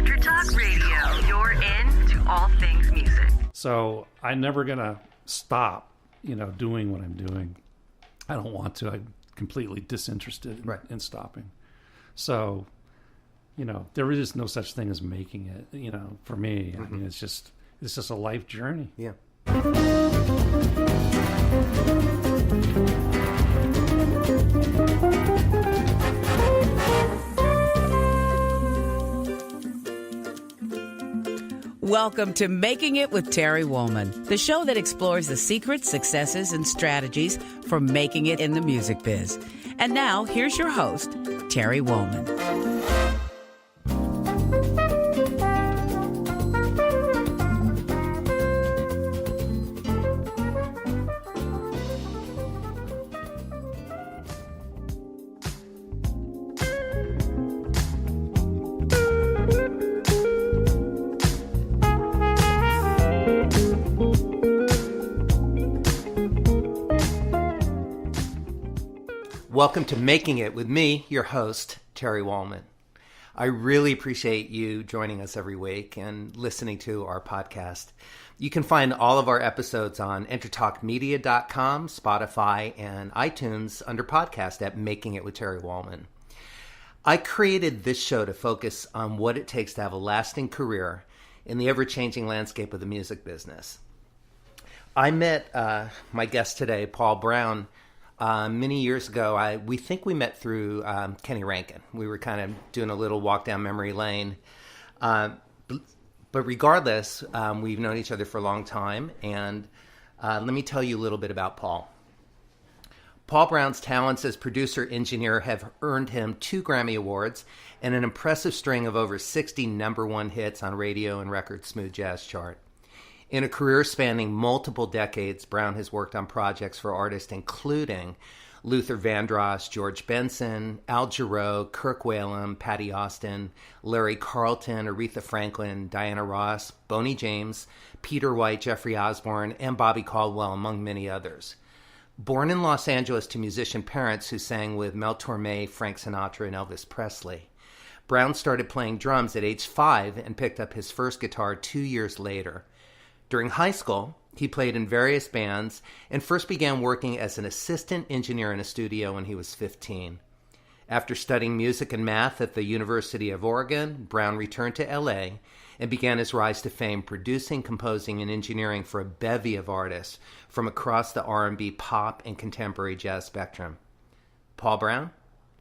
Country Talk Radio. You're in to all things music. So I'm never going to stop, doing what I'm doing. I don't want to. I'm completely disinterested in stopping. So, there is no such thing as making it, for me. I mean, it's just a life journey. Yeah. Welcome to Making It with Terry Whalum, the show that explores the secrets, successes, and strategies for making it in the music biz. And now, here's your host, Terry Whalum. Welcome to Making It with me, your host, Terry Whalum. I really appreciate you joining us every week and listening to our podcast. You can find all of our episodes on entertalkmedia.com, Spotify, and iTunes under podcast at Making It with Terry Whalum. I created this show to focus on what it takes to have a lasting career in the ever-changing landscape of the music business. I met my guest today, Paul Brown, many years ago. We think we met through Kenny Rankin. We were kind of doing a little walk down memory lane. But regardless, we've known each other for a long time. And let me tell you a little bit about Paul. Paul Brown's talents as producer-engineer have earned him 2 Grammy Awards and an impressive string of over 60 number one hits on radio and record smooth jazz chart. In a career spanning multiple decades, Brown has worked on projects for artists including Luther Vandross, George Benson, Al Jarreau, Kirk Whalum, Patti, Larry Carlton, Aretha Franklin, Diana Ross, Boney James, Peter White, Jeffrey Osbourne, and Bobby Caldwell, among many others. Born in Los Angeles to musician parents who sang with Mel Tormé, Frank Sinatra, and Elvis Presley, Brown started playing drums at age 5 and picked up his first guitar 2 years later. During high school, he played in various bands and first began working as an assistant engineer in a studio when he was 15. After studying music and math at the University of Oregon, Brown returned to L.A. and began his rise to fame producing, composing, and engineering for a bevy of artists from across the R&B, pop, and contemporary jazz spectrum. Paul Brown,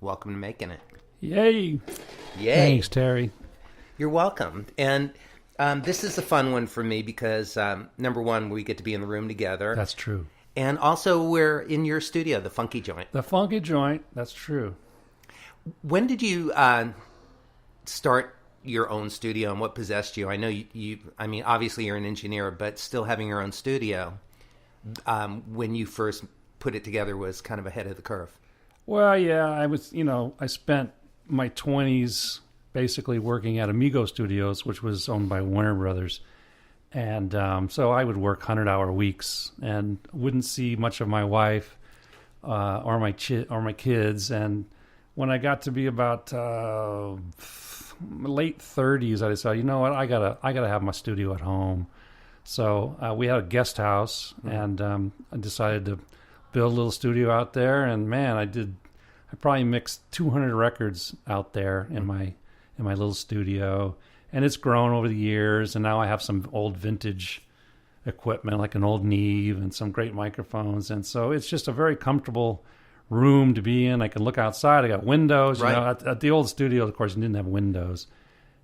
welcome to Making It. Yay! Thanks, Terry. You're welcome. And this is a fun one for me because, number one, we get to be in the room together. That's true. And also, we're in your studio, the Funky Joint. The Funky Joint, that's true. When did you start your own studio, and what possessed you? I know I mean, obviously you're an engineer, but still having your own studio, when you first put it together was kind of ahead of the curve. Well, yeah, I spent my 20s basically working at Amigo Studios, which was owned by Warner Brothers. And so I would work 100-hour weeks and wouldn't see much of my wife or my kids. And when I got to be about late 30s, I decided, you know what, I gotta have my studio at home. So we had a guest house, and I decided to build a little studio out there. And man, I probably mixed 200 records out there in my little studio, and it's grown over the years, and now I have some old vintage equipment like an old Neve and some great microphones, and so it's just a very comfortable room to be in. I can look outside. I got windows. Right. At the old studio, of course, you didn't have windows,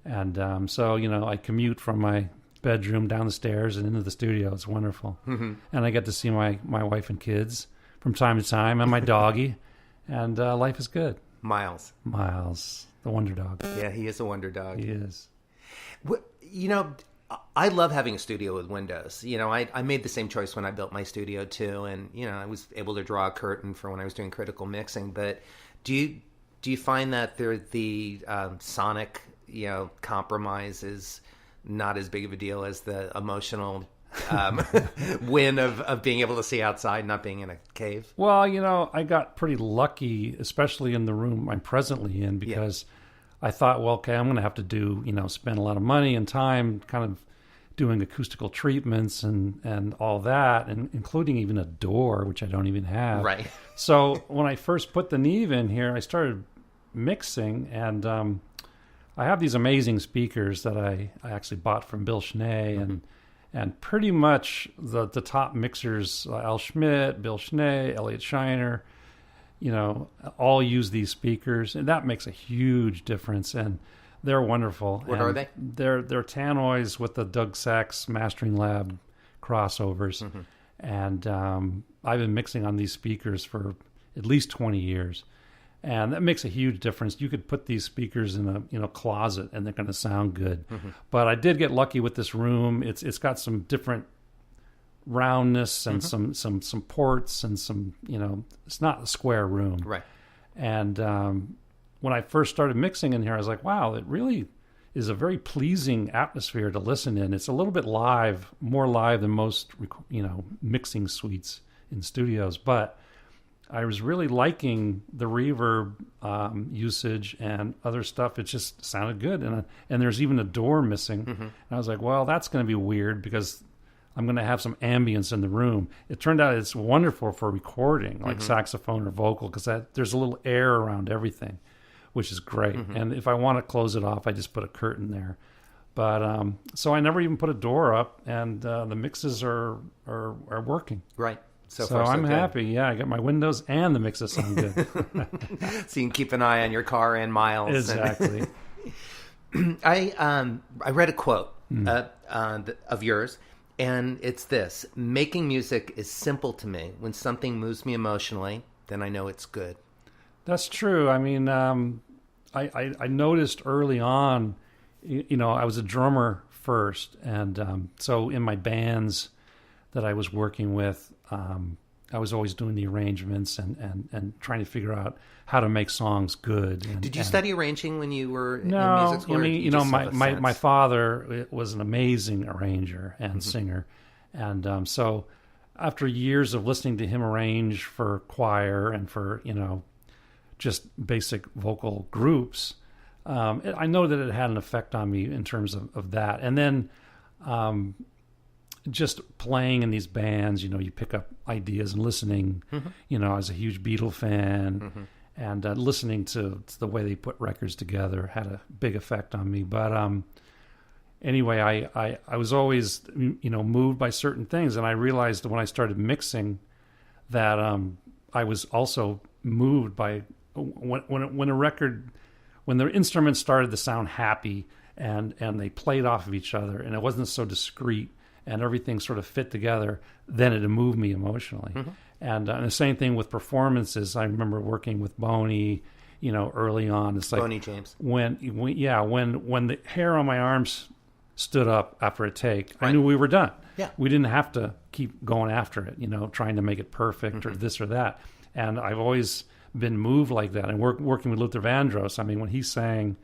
and so I commute from my bedroom down the stairs and into the studio. It's wonderful, and I get to see my wife and kids from time to time, and my doggy, and life is good. Miles. The wonder dog. Yeah, he is a wonder dog. He is. I love having a studio with windows. I made the same choice when I built my studio too, and I was able to draw a curtain for when I was doing critical mixing. But do you find that the sonic compromise is not as big of a deal as the emotional win of being able to see outside, not being in a cave? Well, I got pretty lucky, especially in the room I'm presently in, because I thought, well, okay, I'm going to have to do, spend a lot of money and time kind of doing acoustical treatments and all that, and including even a door, which I don't even have. Right. So when I first put the Neve in here, I started mixing, and I have these amazing speakers that I actually bought from Bill Schnee, and pretty much the top mixers, Al Schmidt, Bill Schnee, Elliot Shiner, all use these speakers, and that makes a huge difference. And they're wonderful. What are they? They're Tannoys with the Doug Sachs Mastering Lab crossovers, and I've been mixing on these speakers for at least 20 years, and that makes a huge difference. You could put these speakers in a closet, and they're going to sound good. But I did get lucky with this room. It's got some different roundness and some ports and some it's not a square room, right? And when I first started mixing in here, I was like, wow, it really is a very pleasing atmosphere to listen in. It's a little bit live, more live than most, mixing suites in studios. But I was really liking the reverb usage and other stuff. It just sounded good. And there's even a door missing. And I was like, well, that's going to be weird because I'm going to have some ambience in the room. It turned out it's wonderful for recording, like saxophone or vocal, because there's a little air around everything, which is great. And if I want to close it off, I just put a curtain there. But so I never even put a door up, and the mixes are working. Right. So So far, I'm good. happy. Yeah, I got my windows and the mixes sound good. So you can keep an eye on your car and miles. Exactly. I read a quote of yours, and it's this: making music is simple to me. When something moves me emotionally, then I know it's good. That's true. I mean, I noticed early on, I was a drummer first. And so in my bands that I was working with, I was always doing the arrangements and trying to figure out how to make songs good. Did you study arranging when you were in No, music school? I mean, my father was an amazing arranger and singer. And so after years of listening to him arrange for choir and for, just basic vocal groups, I know that it had an effect on me in terms of that. And then just playing in these bands, you pick up ideas and listening, I was a huge Beatle fan, and listening to the way they put records together had a big effect on me. But anyway, I was always, moved by certain things. And I realized when I started mixing that I was also moved by when a record, when the instruments started to sound happy and they played off of each other and it wasn't so discreet and everything sort of fit together, then it moved me emotionally. And the same thing with performances. I remember working with Boney, early on. It's like Boney James. When the hair on my arms stood up after a take, Right. I knew we were done. Yeah. We didn't have to keep going after it, trying to make it perfect or this or that. And I've always been moved like that. And working with Luther Vandross, I mean, when he sang,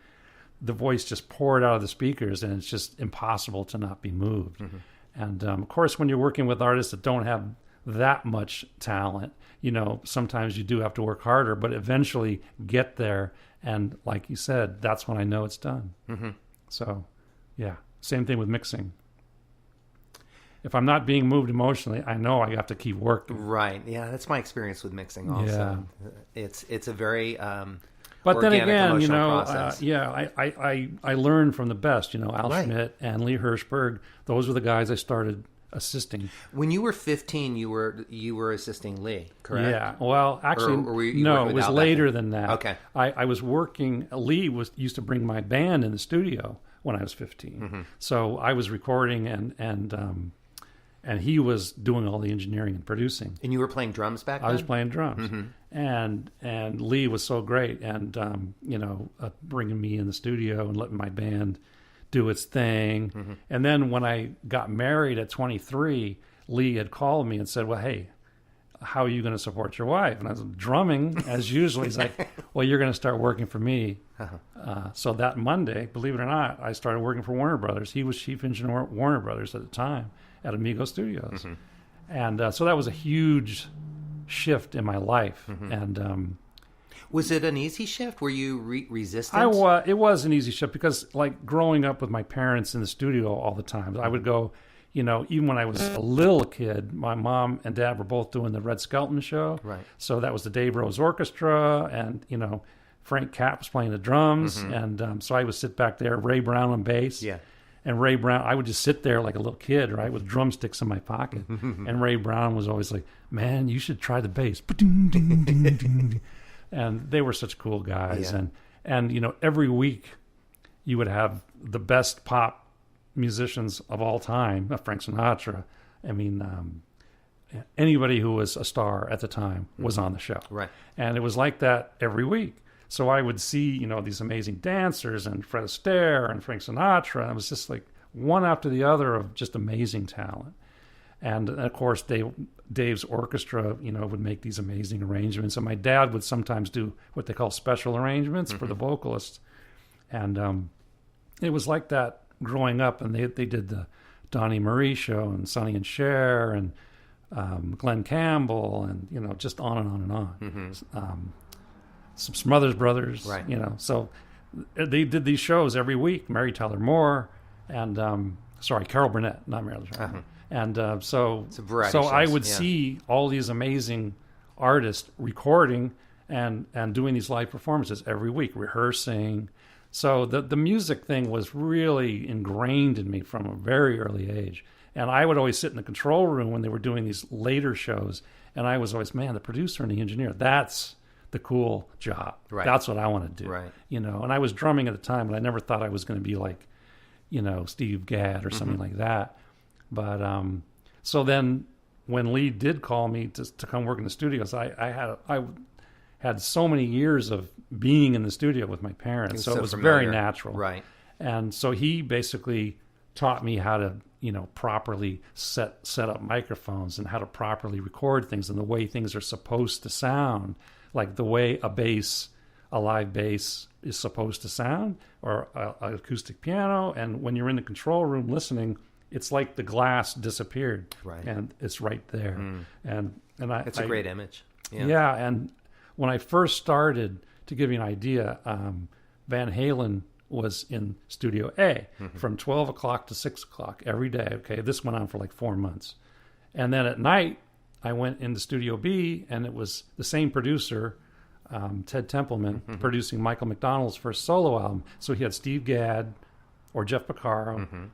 the voice just poured out of the speakers, and it's just impossible to not be moved. And of course, when you're working with artists that don't have that much talent, sometimes you do have to work harder, but eventually get there. And like you said, that's when I know it's done. So, yeah, same thing with mixing. If I'm not being moved emotionally, I know I have to keep working. Right. Yeah, that's my experience with mixing also. Yeah. It's a very but then organic, again, emotional process. I learned from the best. Al Right. Schmidt and Lee Hirschberg. Those were the guys I started assisting. When you were 15, you were assisting Lee, correct? Yeah. Well, actually, Or were you no, working it with was Al later back than that. Okay. I was working. Lee used to bring my band in the studio when I was 15. So I was recording and he was doing all the engineering and producing. And you were playing drums back then? I was playing drums, and Lee was so great, and bringing me in the studio and letting my band do its thing. And then when I got married at 23, Lee had called me and said, "Well, hey, how are you going to support your wife?" And I was drumming as usual. He's like, "Well, you're going to start working for me." So that Monday, believe it or not, I started working for Warner Brothers. He was chief engineer at Warner Brothers at the time at Amigo Studios. And so that was a huge shift in my life. And Was it an easy shift? Were you resistant? It was an easy shift because, like, growing up with my parents in the studio all the time, I would go, even when I was a little kid, my mom and dad were both doing the Red Skelton show. Right. So that was the Dave Rose Orchestra, and, Frank Capp was playing the drums. And so I would sit back there, Ray Brown on bass. Yeah. And Ray Brown, I would just sit there like a little kid, right, with drumsticks in my pocket. And Ray Brown was always like, man, you should try the bass. And they were such cool guys. Yeah. And every week you would have the best pop musicians of all time, Frank Sinatra. I mean, anybody who was a star at the time was on the show. Right. And it was like that every week. So I would see, these amazing dancers and Fred Astaire and Frank Sinatra. And it was just like one after the other of just amazing talent. And of course, Dave's orchestra, would make these amazing arrangements. And my dad would sometimes do what they call special arrangements for the vocalists. And it was like that growing up. And they did the Donnie Marie show and Sonny and Cher and Glenn Campbell and, just on and on and on. Some Smothers Brothers, right. So they did these shows every week. Mary Tyler Moore and, Carol Burnett, not Mary Tyler Moore. And so I would see all these amazing artists recording and doing these live performances every week, rehearsing. So the music thing was really ingrained in me from a very early age. And I would always sit in the control room when they were doing these later shows. And I was always, man, the producer and the engineer, that's the cool job. Right. That's what I want to do. Right. And I was drumming at the time, and I never thought I was going to be like, Steve Gadd or something like that. But so then when Lee did call me to come work in the studios, I had so many years of being in the studio with my parents, so it was familiar. very natural. Right. And so he basically taught me how to properly set up microphones and how to properly record things and the way things are supposed to sound, like the way a live bass is supposed to sound, or an acoustic piano. And when you're in the control room listening, it's like the glass disappeared, right, and it's right there. And it's a great image. Yeah. And when I first started, to give you an idea, Van Halen was in Studio A from 12 o'clock to 6 o'clock every day. Okay, this went on for like 4 months. And then at night, I went into Studio B, and it was the same producer, Ted Templeman, producing Michael McDonald's first solo album. So he had Steve Gadd or Jeff Porcaro,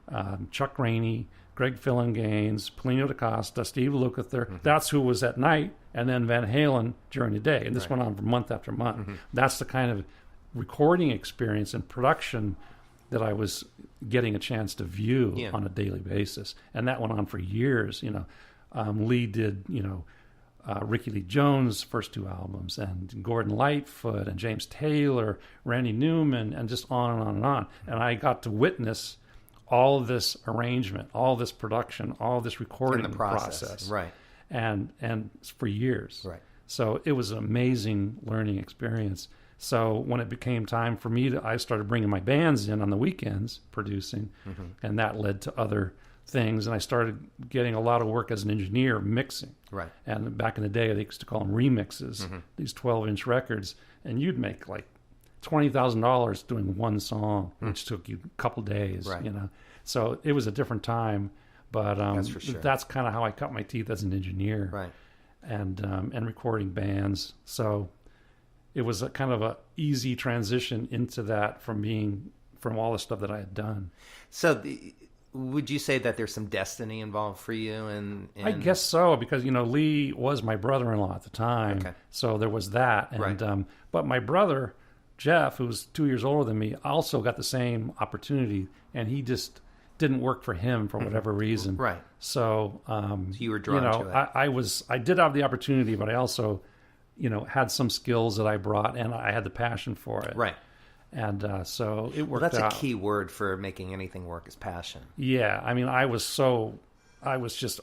Chuck Rainey, Greg Phillinganes, Polino DaCosta, Steve Lukather. That's who was at night, and then Van Halen during the day. And this went on for month after month. That's the kind of recording experience and production that I was getting a chance to view on a daily basis. And that went on for years, Lee did, Ricky Lee Jones' first 2 albums, and Gordon Lightfoot and James Taylor, Randy Newman, and just on and on and on. And I got to witness all of this arrangement, all this production, all this recording process. Right. And for years. Right. So it was an amazing learning experience. So when it became time for me I started bringing my bands in on the weekends, producing, and that led to other things, and I started getting a lot of work as an engineer mixing. Right. And back in the day, they used to call them remixes, these 12-inch records, and you'd make like $20,000 doing one song, which took you a couple days. Right. So it was a different time, but that's for sure. That's kind of how I cut my teeth as an engineer. Right. And recording bands. So it was a kind of a easy transition into that from all the stuff that I had done. So would you say that there's some destiny involved for you? And I guess so, because Lee was my brother-in-law at the time, so there was that. And but my brother Jeff, who was 2 years older than me, also got the same opportunity, and he just didn't work for him for whatever reason. Right. So you were drawn to it. I did have the opportunity, but I also had some skills that I brought, and I had the passion for it. Right. And so it worked out. That's a key word for making anything work, is passion. Yeah. I mean, I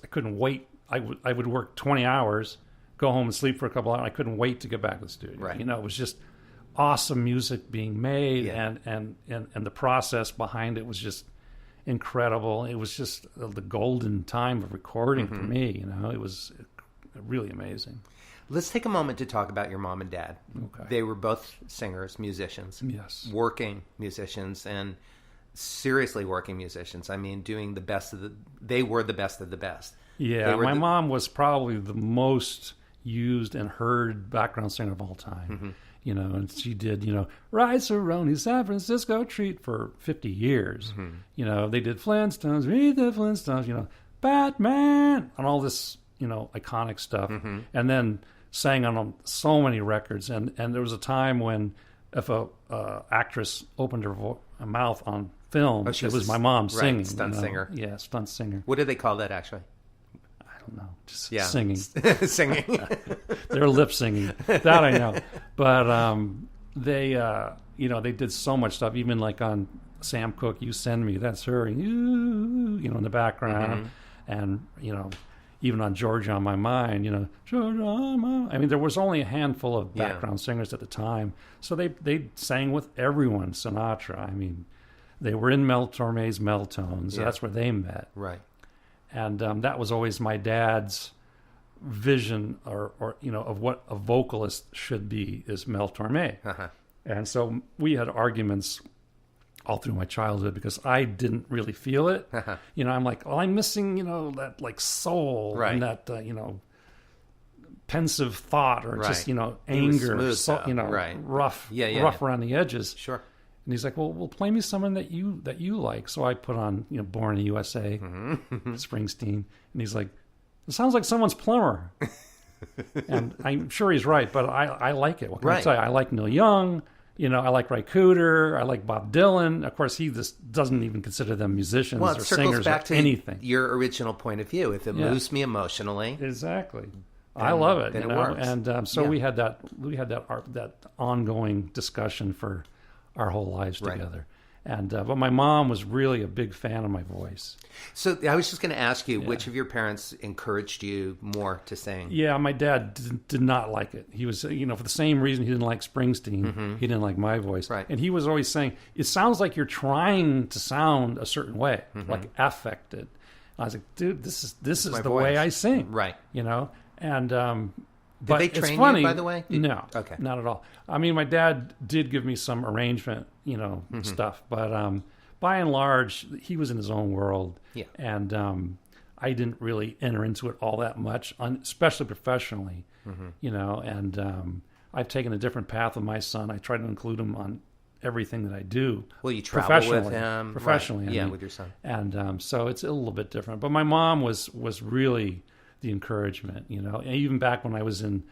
couldn't wait. I would work 20 hours, go home and sleep for a couple hours. I couldn't wait to get back to the studio. Right. It was just awesome music being made, and the process behind it was just incredible. It was just the golden time of recording for me. It was really amazing. Let's take a moment to talk about your mom and dad. Okay. They were both singers, musicians. Yes. Working musicians, and seriously working musicians. I mean, doing the best of the... They were the best of the best. Yeah, my mom was probably the most used and heard background singer of all time. You know, and she did, you know, Rice-A-Roni, San Francisco Treat for 50 years. You know, they did Flintstones, read the Flintstones, you know, Batman, and all this, you know, iconic stuff. And then sang on so many records. And there was a time when if a actress opened her mouth on film, it was my mom singing. Stunt singer. Yeah, stunt singer. What do they call that, actually? I don't know. Just Singing. Singing. They're lip singing. That I know. But they, you know, they did so much stuff. Even like on Sam Cooke, You Send Me, that's her. You know, in the background. And, you know, even on Georgia on My Mind, you know, Georgia on My Mind. I mean, there was only a handful of background singers at the time. So they sang with everyone. Sinatra. I mean, they were in Mel Tormé's Meltones. So that's where they met. Right. And that was always my dad's vision, or you know, of what a vocalist should be, is Mel Tormé. And so we had arguments all through my childhood because I didn't really feel it. You know, I'm like, well, I'm missing, you know, that like soul and that, you know, pensive thought, or just, you know, anger, you know, rough around the edges. Sure. And he's like, well, play me someone that you like. So I put on, you know, Born in the USA, Springsteen. And he's like, it sounds like someone's plumber. And I'm sure he's right, but I like it. What can I say? I like Neil Young. You know, I like Ray Cooder. I like Bob Dylan. Of course, he just doesn't even consider them musicians or singers or anything. Your original point of view. If it moves me emotionally, exactly, I love it. Then you it know? works. And so we had that ongoing discussion for our whole lives together. And but my mom was really a big fan of my voice. So I was just going to ask you, which of your parents encouraged you more to sing? Yeah, my dad did not like it. He was, you know, for the same reason he didn't like Springsteen, he didn't like my voice. Right. And he was always saying, it sounds like you're trying to sound a certain way, like affected. I was like, dude, this is the voice. way I sing. Right. You know? And did they train you, by the way? No. Okay. Not at all. I mean, my dad did give me some arrangement, you know, stuff. But by and large, he was in his own world. Yeah. And I didn't really enter into it all that much, especially professionally, you know. And I've taken a different path with my son. I try to include him on everything that I do. Well, you travel with him. Professionally. Right. I mean. With your son. And so it's a little bit different. But my mom was really the encouragement, you know. And even back when I was in,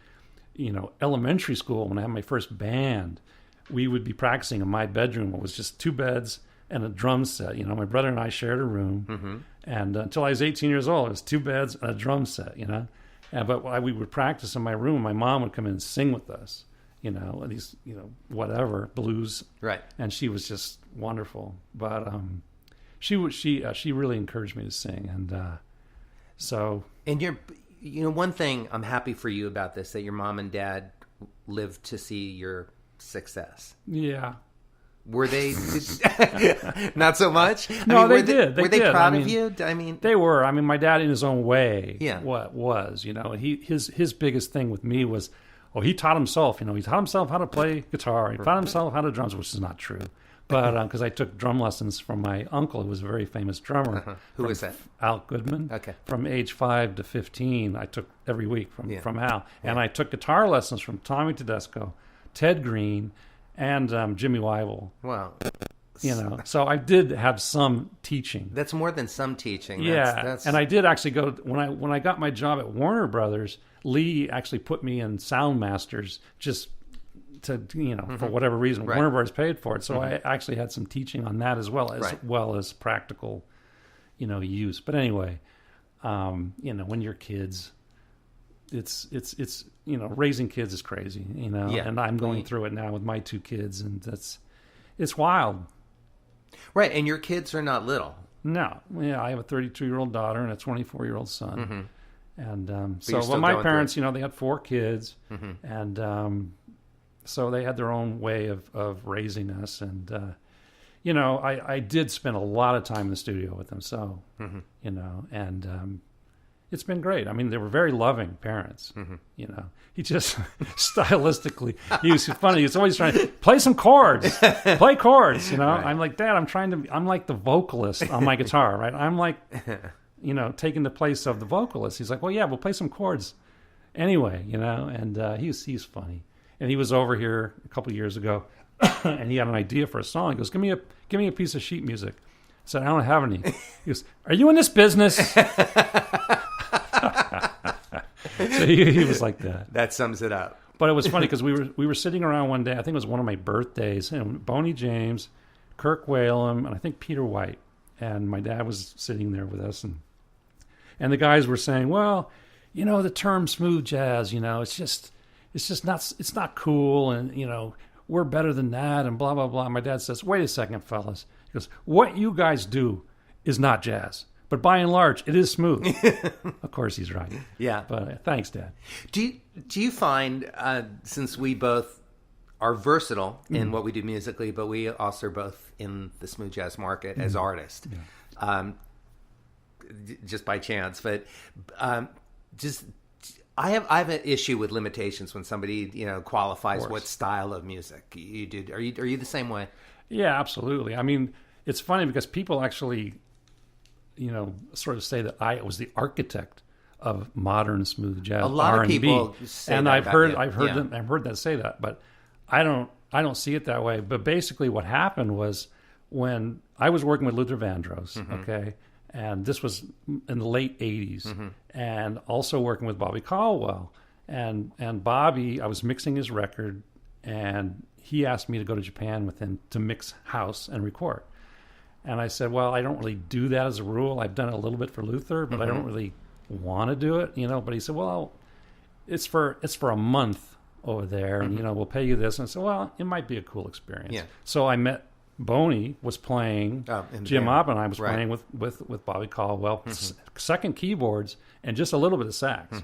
you know, elementary school, when I had my first band, we would be practicing in my bedroom. It was just 2 beds and a drum set. You know, my brother and I shared a room. And until I was 18 years old, it was 2 beds and a drum set, you know. But we would practice in my room. My mom would come in and sing with us, you know, these, you know, whatever, blues. Right. And she was just wonderful. But she really encouraged me to sing. And so... And you know, one thing I'm happy for you about this, that your mom and dad lived to see your success. Yeah. Were they not so much? No, they did. Were they proud of you? I mean, they were. I mean, my dad, in his own way, yeah, was, you know, his biggest thing with me was, he taught himself. You know, he taught himself how to play guitar. He taught himself how to drums, which is not true. But because I took drum lessons from my uncle, who was a very famous drummer. Who was that? Al Goodman. Okay. From age 5 to 15, I took every week from Al. And I took guitar lessons from Tommy Tedesco, Ted Green, and Jimmy Weibel. Wow. You know, so I did have some teaching. That's more than some teaching. That's... And I did actually go, when I got my job at Warner Brothers, Lee actually put me in sound masters just to, you know, for whatever reason. Warner Brothers paid for it. So I actually had some teaching on that as well as practical, you know, use. But anyway, you know, when you're kids, it's you know, raising kids is crazy, you know. And I'm going through it now with my 2 kids, and it's wild. Right, and your kids are not little. No. Yeah, I have a 32-year-old daughter and a 24-year-old son. And so my parents, you know, they had 4 kids, and so they had their own way of raising us. And, you know, I did spend a lot of time in the studio with them. So, you know, and, it's been great. I mean, they were very loving parents. You know, he just stylistically, he was funny. He's always trying to play some chords, play chords. You know, Right. I'm like, Dad, I'm like the vocalist on my guitar, right? I'm like, you know, taking the place of the vocalist. He's like, well, yeah, we'll play some chords anyway, you know. And he's funny. And he was over here a couple of years ago, and he had an idea for a song. He goes, give me a piece of sheet music. I said, I don't have any. He goes, are you in this business? So he was like that. That sums it up. But it was funny because we were sitting around one day. I think it was one of my birthdays. And Boney James, Kirk Whalum, and I think Peter White. And my dad was sitting there with us, and the guys were saying, well, you know, the term smooth jazz, you know, it's just not cool, and you know, we're better than that, and blah blah blah. My dad says, wait a second, fellas. He goes, what you guys do is not jazz, but by and large, it is smooth. Of course, he's right. Yeah. But thanks, Dad. Do you find, since we both are versatile in what we do musically, but we also are both in the smooth jazz market as artists, just by chance, but just I have an issue with limitations when somebody, you know, qualifies what style of music you do. Are you the same way? Yeah, absolutely. I mean, it's funny because people actually, you know, sort of say that I was the architect of modern smooth jazz. A lot R&B. of people say and that I've about heard you. I've heard that say that, but I don't see it that way. But basically, what happened was when I was working with Luther Vandross, okay, and this was in the late '80s, and also working with Bobby Caldwell, and Bobby, I was mixing his record, and he asked me to go to Japan with him to mix house and record. And I said, well, I don't really do that as a rule. I've done it a little bit for Luther, but I don't really want to do it, you know. But he said, well, it's for a month over there, and you know, we'll pay you this. And I said, well, it might be a cool experience. Yeah. So I met Boney was playing, Jim band. and I was playing with Bobby Caldwell, second keyboards and just a little bit of sax.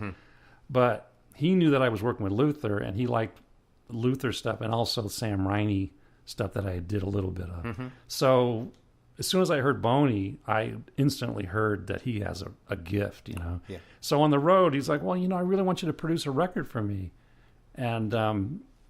But he knew that I was working with Luther, and he liked Luther stuff and also Sam Rainey stuff that I did a little bit of. So as soon as I heard Boney, I instantly heard that he has a gift, you know. Yeah. So on the road, he's like, well, you know, I really want you to produce a record for me. And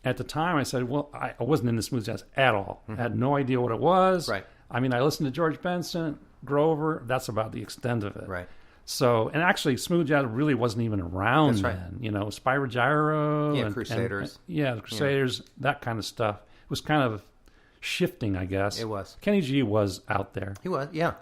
at the time, I said, well, I wasn't into smooth jazz at all. I had no idea what it was. Right. I mean, I listened to George Benson, Grover. That's about the extent of it. Right. So, and actually, smooth jazz really wasn't even around then. You know, Spyro Gyro. Yeah, Crusaders. The Crusaders, that kind of stuff. It was kind of shifting, I guess. It was. Kenny G was out there. He was, yeah.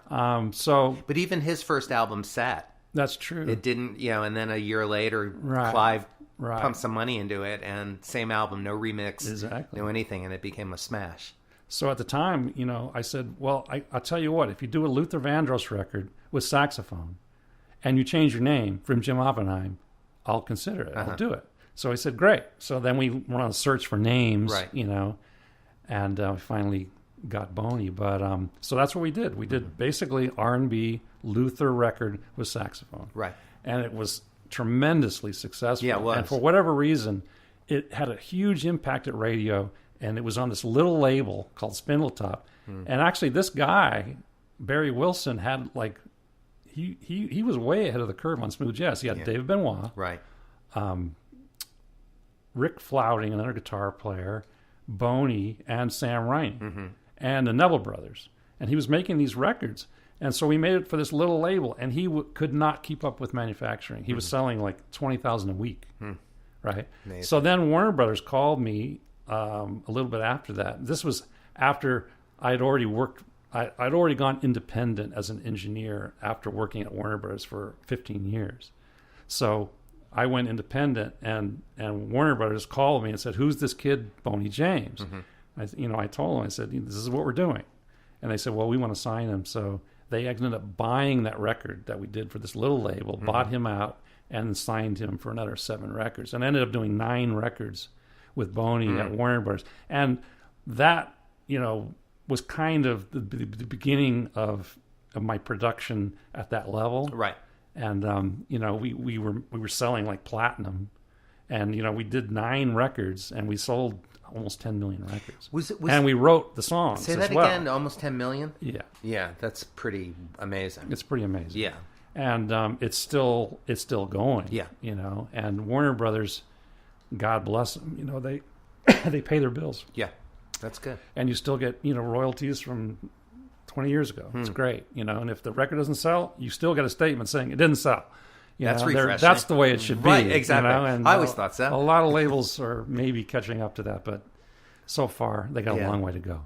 So But even his first album sat. that's true. It didn't, you know, and then a year later, Clive pumped some money into it, and same album, no remix, no anything, and it became a smash. So at the time, you know, I said, well, I'll tell you what, if you do a Luther Vandross record with saxophone and you change your name from Jim Oppenheim, I'll consider it. I'll do it. So I said, great. So then we were on a search for names, you know, and we finally got Boney. But so that's what we did. We did basically R&B Luther record with saxophone. Right. And it was tremendously successful. Yeah, it was. And for whatever reason, it had a huge impact at radio, and it was on this little label called Spindletop. And actually, this guy, Barry Wilson, had like, he was way ahead of the curve on smooth jazz. He had David Benoit, Right. Rick Flouting, another guitar player, Boney, and Sam Rainey, and the Neville Brothers. And he was making these records. And so we made it for this little label, and he could not keep up with manufacturing. He was selling like 20,000 a week, right? Amazing. So then Warner Brothers called me a little bit after that. This was after I'd already worked. I'd already gone independent as an engineer after working at Warner Brothers for 15 years. So I went independent, and Warner Brothers called me and said, "Who's this kid, Boney James?" I told them, I said, "This is what we're doing," and they said, "Well, we want to sign him." So they ended up buying that record that we did for this little label, bought him out, and signed him for another 7 records, and ended up doing 9 records with Boney at Warner Brothers. And that, you know, was kind of the beginning of my production at that level. Right. And you know, we were selling like platinum, and you know, we did 9 records, and we sold almost 10 million records. And we wrote the songs. Say that as well. again. Almost 10 million. Yeah, Yeah, that's pretty amazing. it's pretty amazing. Yeah. And it's still going. Yeah. You know, and Warner Brothers, God bless them, you know, they they pay their bills. Yeah, that's good. And you still get, you know, royalties from 20 years ago. It's great, you know. And if the record doesn't sell, you still get a statement saying it didn't sell. You That's know, refreshing. that's the way it should be. Right, exactly. You know? And I always thought so. A lot of labels are maybe catching up to that, but so far they got a Yeah. long way to go.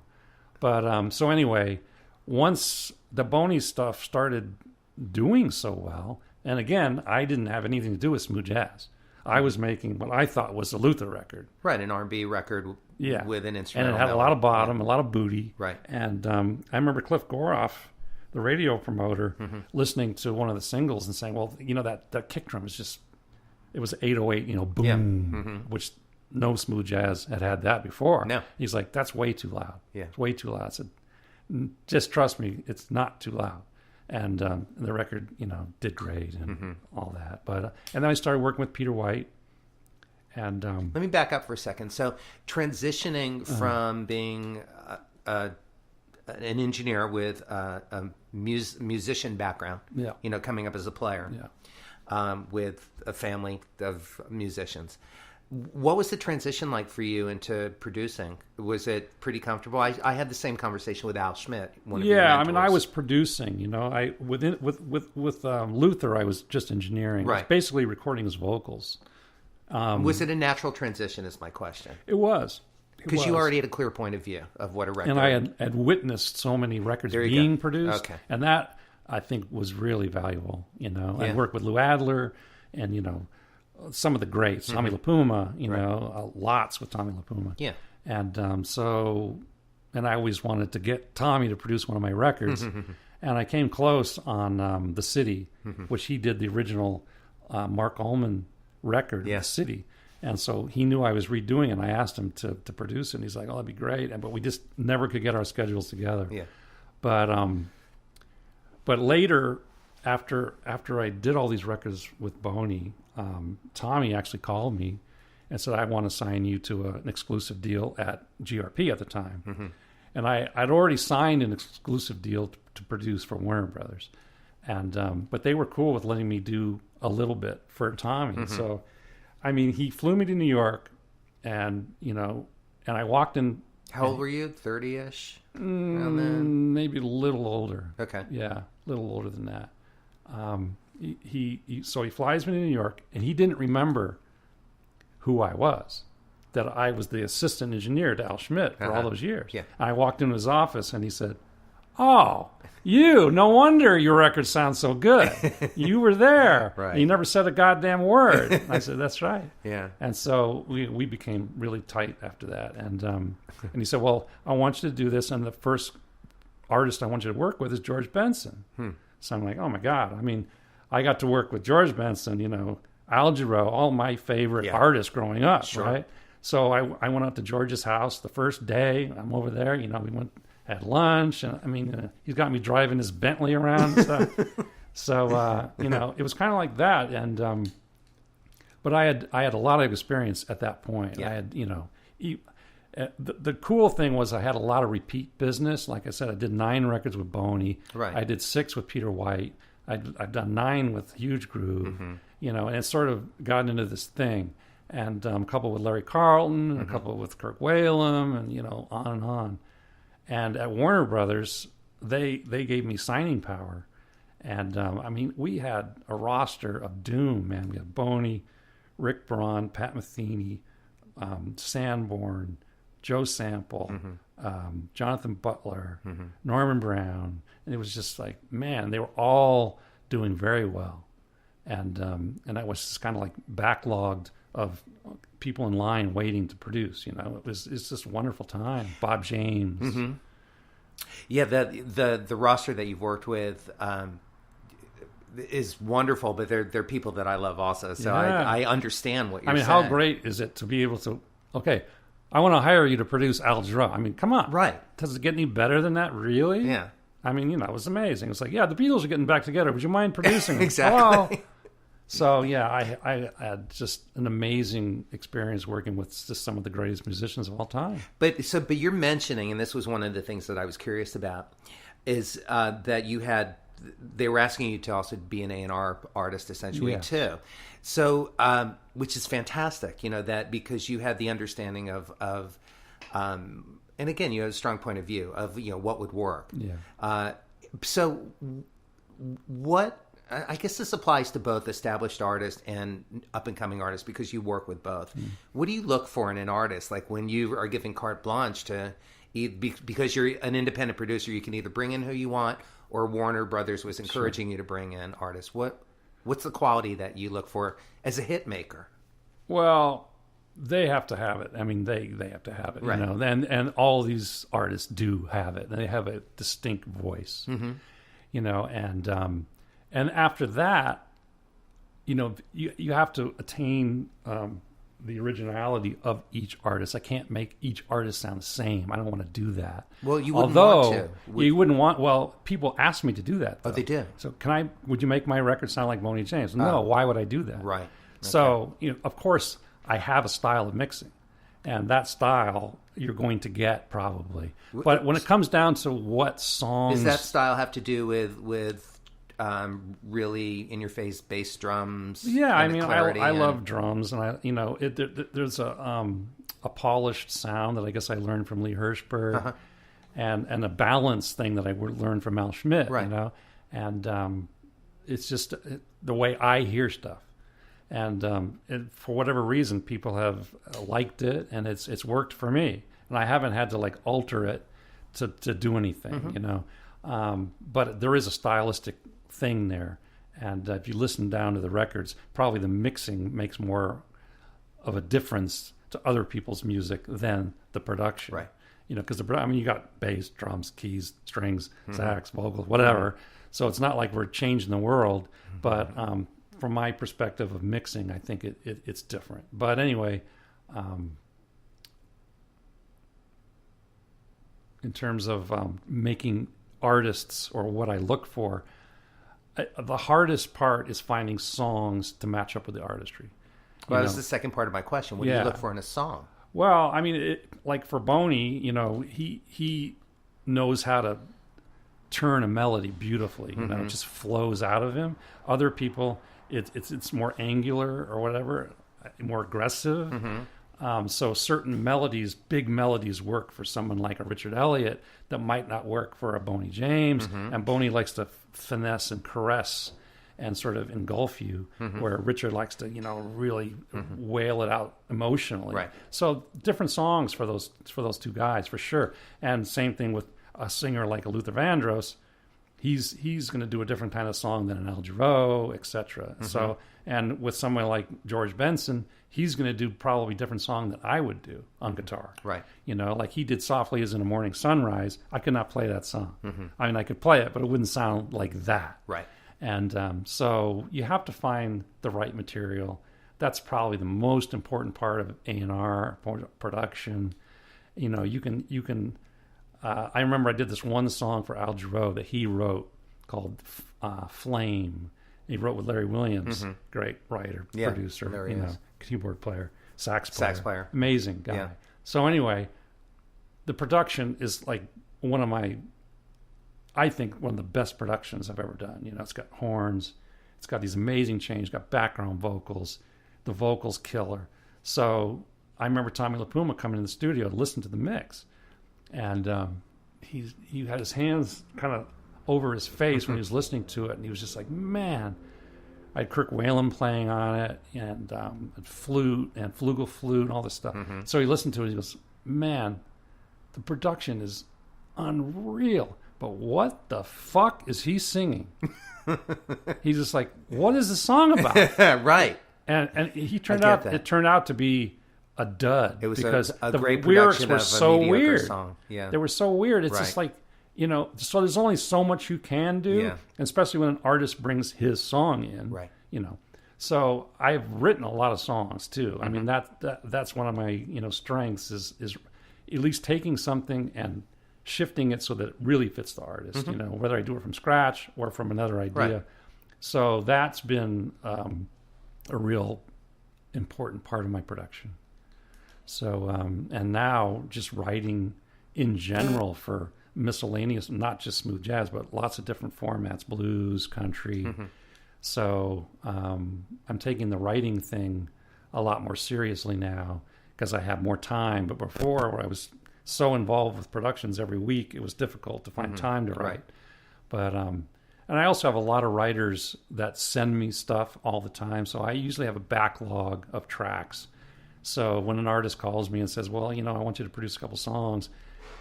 But so anyway, once the Boney stuff started doing so well, and again, I didn't have anything to do with smooth jazz. I was making what I thought was a Luther record. Right, an R&B record Yeah. with an And instrumental. it had a melody. lot of bottom, a lot of booty. Right. And I remember Cliff Goroff, the radio promoter, listening to one of the singles and saying, well, you know, that kick drum is just, it was 808, you know, boom, Yeah. which no smooth jazz had that before. No. He's like, that's way too loud. Yeah. It's way too loud. I said, just trust me, it's not too loud. And the record, you know, did great and all that. But and then I started working with Peter White. And Let me back up for a second. So transitioning from being an engineer with a musician background, Yeah. you know, coming up as a player, with a family of musicians. What was the transition like for you into producing? Was it pretty comfortable? I had the same conversation with Al Schmidt. One of your yeah, I mean, I mentors. was producing. You know, I with Luther, I was just engineering. I was Right. basically recording his vocals. Was it a natural transition? Is my question. It was Because you already had a clear point of view of what a record. and I had witnessed so many records There you being go. produced, Okay. and that I think was really valuable. You know, I Yeah. worked with Lou Adler, and you know, some of the greats, Tommy LaPuma. You know, lots with Tommy LaPuma. Yeah. And and I always wanted to get Tommy to produce one of my records. And I came close on The City, which he did the original Mark Ullman record, Yeah. The City. And so he knew I was redoing it, and I asked him to produce it. And he's like, oh, that'd be great. But we just never could get our schedules together. Yeah. But later, after I did all these records with Boney, Tommy actually called me and said, I want to sign you to an exclusive deal at GRP at the time. And I'd already signed an exclusive deal to produce for Warner Brothers. And but they were cool with letting me do a little bit for Tommy. So, I mean, he flew me to New York, and, you know, and I walked in. How old were you? 30-ish? Around then? Maybe a little older. Okay. Yeah, a little older than that. So he flies me to New York, and he didn't remember who I was, that I was the assistant engineer to Al Schmidt for all those years. Yeah. I walked into his office, and he said, oh, you, no wonder your record sounds so good. You were there. Right. And you never said a goddamn word. I said, that's right. Yeah. And so we became really tight after that. And he said, well, I want you to do this, and the first artist I want you to work with is George Benson. So I'm like, oh my God. I mean, I got to work with George Benson, you know, Al Jarreau, all my favorite artists growing up, right? So I went out to George's house the first day. I'm over there, you know, we had lunch, and I mean, he's got me driving his Bentley around and stuff. So, you know, it was kind of like that. And, but I had a lot of experience at that point. Yeah. I had, you know, the cool thing was I had a lot of repeat business. Like I said, I did 9 records with Boney. Right. I did 6 with Peter White. I've done 9 with Huge Groove, you know, and it's sort of gotten into this thing. And a couple with Larry Carlton, and a couple with Kirk Whalum, and, you know, on and on. And at Warner Brothers, they gave me signing power. And, I mean, we had a roster of doom, man. We had Boney, Rick Braun, Pat Metheny, Sanborn, Joe Sample, Jonathan Butler, Norman Brown. And it was just like, man, they were all doing very well. And I was just kind of like backlogged of people in line waiting to produce, you know. It's just a wonderful time. Bob James. Yeah, the roster that you've worked with is wonderful, but they're people that I love also. So Yeah. I understand what you're I mean, saying. how great is it to be able to, okay, I want to hire you to produce Al Jarreau. I mean, come on. Right. Does it get any better than that, really? Yeah. I mean, you know, it was amazing. It's like, yeah, the Beatles are getting back together. Would you mind producing them? Exactly. Hello? So, yeah, I had just an amazing experience working with just some of the greatest musicians of all time. But you're mentioning, and this was one of the things that I was curious about, is that you had they were asking you to also be an A&R artist essentially Yes. too. So, which is fantastic, that because you had the understanding of and again, you had a strong point of view of, what would work. Yeah. So what, I guess this applies to both established artists and up and coming artists because you work with both. What do you look for in an artist? Like when you are giving carte blanche to, because you're an independent producer, you can either bring in who you want, or Warner Brothers was encouraging you to bring in artists. What's the quality that you look for as a hit maker? Well, they have to have it. I mean, they have to have it, Right. And all these artists do have it. They have a distinct voice, and after that, you have to attain the originality of each artist. I can't make each artist sound the same. I don't want to do that. Well, you wouldn't want to. You wouldn't want. Well, people ask me to do that. Though. Oh, they do. So, would you make my record sound like Boney James? No. Why would I do that? Right. Okay. So, of course, I have a style of mixing, and that style you're going to get probably. But when it comes down to what songs, does that style have to do with really in your face bass drums? Yeah, I mean, I and... love drums, and there's a polished sound that I guess I learned from Lee Hirschberg, and a balance thing that I learned from Al Schmidt, right. and it's just the way I hear stuff, and for whatever reason, people have liked it, and it's worked for me, and I haven't had to alter it to do anything, but there is a stylistic thing there, and if you listen down to the records, probably the mixing makes more of a difference to other people's music than the production, right? Because you got bass, drums, keys, strings, sax, vocals, whatever. So it's not like we're changing the world, but from my perspective of mixing, I think it's different. But anyway, in terms of making artists or what I look for, the hardest part is finding songs to match up with the artistry. Well, that's the second part of my question. What do you look for in a song? Well, I mean, like for Boney, he knows how to turn a melody beautifully. It just flows out of him. Other people, it's more angular or whatever, more aggressive. So certain melodies, big melodies, work for someone like a Richard Elliott that might not work for a Boney James. And Boney likes to finesse and caress and sort of engulf you, where Richard likes to, really wail it out emotionally. Right. So different songs for those two guys for sure. And same thing with a singer like a Luther Vandross. He's going to do a different kind of song than an Al Jarreau, etc. So, and with someone like George Benson, he's going to do probably a different song than I would do on guitar. Right. Like he did Softly as in a Morning Sunrise. I could not play that song. I mean, I could play it, but it wouldn't sound like that. Right. And so you have to find the right material. That's probably the most important part of A&R production. You can. I remember I did this one song for Al Jarreau that he wrote called "Flame." He wrote with Larry Williams, great writer, producer, keyboard player, sax player, amazing guy. Yeah. So anyway, the production is like I think one of the best productions I've ever done. It's got horns, it's got these amazing changes, it's got background vocals, the vocals killer. So I remember Tommy LaPuma coming in the studio to listen to the mix, and he had his hands kind of over his face when he was listening to it, and he was just like, man. I had Kirk Whalum playing on it, and flute and flugel flute and all this stuff. So he listened to it, he goes, man, the production is unreal, but what the fuck is he singing? He's just like, what is the song about? Right. And it turned out to be a dud. It was because a the great lyrics production were of so a mediocre weird. song. Yeah. They were so weird. It's just like, so there's only so much you can do, and especially when an artist brings his song in. Right. So I've written a lot of songs too. I mean that's one of my strengths is at least taking something and shifting it so that it really fits the artist. Whether I do it from scratch or from another idea. Right. So that's been a real important part of my production. So and now just writing in general for miscellaneous, not just smooth jazz, but lots of different formats, blues, country. So I'm taking the writing thing a lot more seriously now because I have more time. But before, where I was so involved with productions every week, it was difficult to find time to write. But and I also have a lot of writers that send me stuff all the time. So I usually have a backlog of tracks. So when an artist calls me and says, well, I want you to produce a couple songs,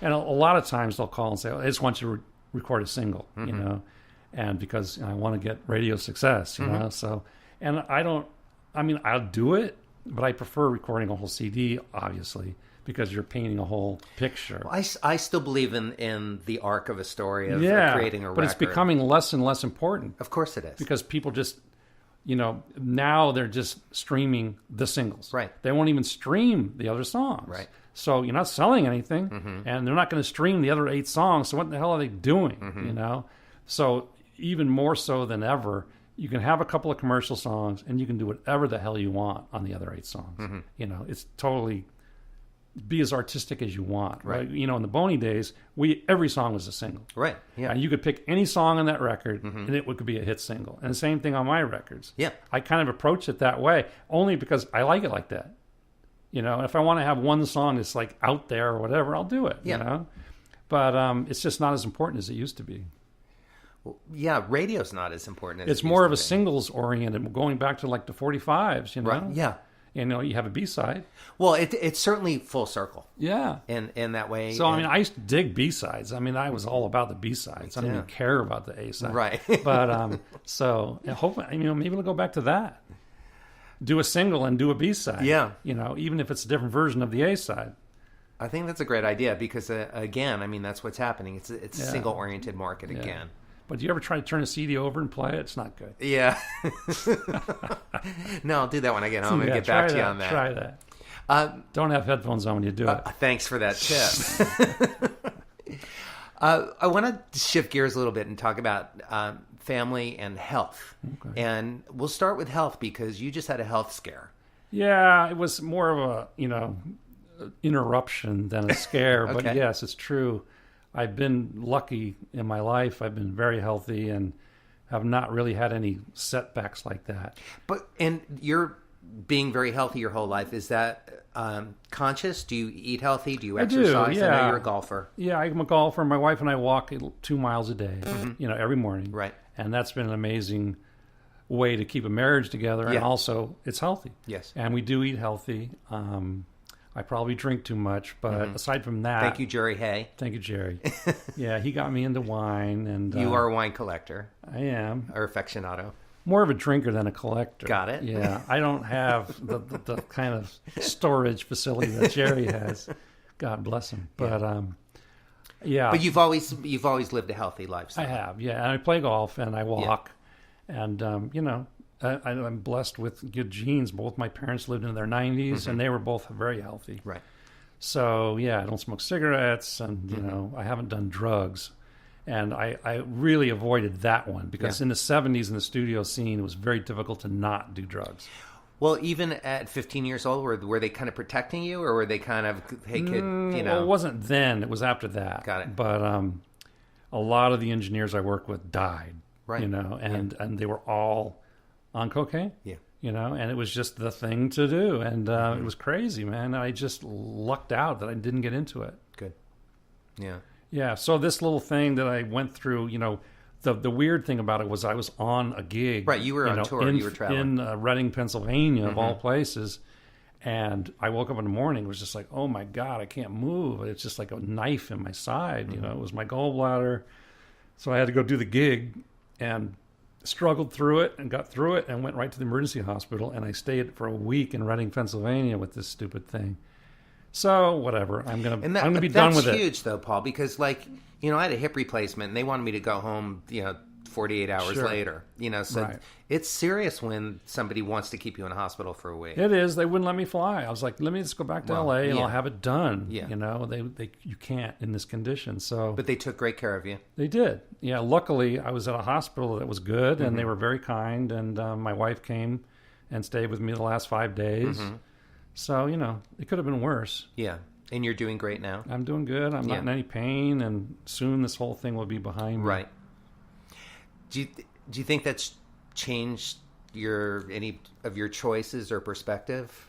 and a lot of times they'll call and say, I just want you to record a single, and because I want to get radio success, you know. So, and I'll do it, but I prefer recording a whole CD, obviously, because you're painting a whole picture. Well, I still believe in the arc of a story of creating a record. But it's becoming less and less important. Of course it is. Because people just, now they're just streaming the singles. Right. They won't even stream the other songs. Right. So you're not selling anything, and they're not going to stream the other 8 songs. So what the hell are they doing, So even more so than ever, you can have a couple of commercial songs, and you can do whatever the hell you want on the other 8 songs. It's totally... be as artistic as you want, right? In the Boney days, every song was a single, right? Yeah, and you could pick any song on that record, and it could be a hit single. And the same thing on my records. Yeah, I kind of approach it that way, only because I like it like that. If I want to have one song that's like out there or whatever, I'll do it. Yeah. But it's just not as important as it used to be. Well, yeah, radio's not as important as it's more of a singles oriented, going back to like the 45s. Right? Yeah. You have a B-side. Well, it's certainly full circle. Yeah. In that way. So, I used to dig B-sides. I was all about the B-sides. I didn't even care about the A-side. Right. But, so, hopefully, maybe we'll go back to that. Do a single and do a B-side. Yeah. Even if it's a different version of the A-side. I think that's a great idea because, again, that's what's happening. It's a single-oriented market again. But do you ever try to turn a CD over and play it? It's not good. Yeah. No, I'll do that when I get home and get back to you on that. Try that. Don't have headphones on when you do it. Thanks for that tip. I want to shift gears a little bit and talk about family and health. Okay. And we'll start with health because you just had a health scare. Yeah, it was more of a, interruption than a scare. Okay. But yes, it's true. I've been lucky in my life. I've been very healthy and have not really had any setbacks like that. And you're being very healthy your whole life. Is that conscious? Do you eat healthy? Do you exercise? I do, yeah. I know you're a golfer. Yeah, I'm a golfer. My wife and I walk 2 miles a day, every morning. Right. And that's been an amazing way to keep a marriage together. Yeah. And also, it's healthy. Yes. And we do eat healthy. I probably drink too much, but aside from that... Thank you, Jerry Hay. Thank you, Jerry. Yeah, he got me into wine. And you are a wine collector. I am. Or aficionado. More of a drinker than a collector. Got it. Yeah, I don't have the kind of storage facility that Jerry has. God bless him. But, yeah. But you've always lived a healthy lifestyle. I have, yeah. And I play golf and I walk. Yeah. And, I'm blessed with good genes. Both my parents lived in their 90s, and they were both very healthy. Right. So, yeah, I don't smoke cigarettes, and, I haven't done drugs. And I really avoided that one because in the 70s in the studio scene, it was very difficult to not do drugs. Well, even at 15 years old, were they kind of protecting you, or were they kind of, hey, kid, Well, it wasn't then. It was after that. Got it. But a lot of the engineers I worked with died, right. And they were all on cocaine. Yeah. And it was just the thing to do. And it was crazy, man. I just lucked out that I didn't get into it. Good. Yeah. Yeah. So this little thing that I went through, the weird thing about it was I was on a gig. Right. You were on tour. You were traveling. In Reading, Pennsylvania, of all places. And I woke up in the morning. It was just like, oh, my God, I can't move. It's just like a knife in my side. It was my gallbladder. So I had to go do the gig and struggled through it and got through it and went right to the emergency hospital. And I stayed for a week in Reading, Pennsylvania with this stupid thing. So whatever, I'm gonna be done with it. That's huge, though, Paul, because I had a hip replacement and they wanted me to go home, 48 hours later. So right. It's serious when somebody wants to keep you in a hospital for a week. It is. They wouldn't let me fly. I was like, let me just go back to LA and I'll have it done. Yeah. You can't in this condition. So, but they took great care of you. They did. Yeah. Luckily, I was at a hospital that was good and they were very kind. And my wife came and stayed with me the last 5 days. So, it could have been worse. Yeah. And you're doing great now? I'm doing good. I'm not in any pain, and soon this whole thing will be behind me. Right. Do you think that's changed any of your choices or perspective?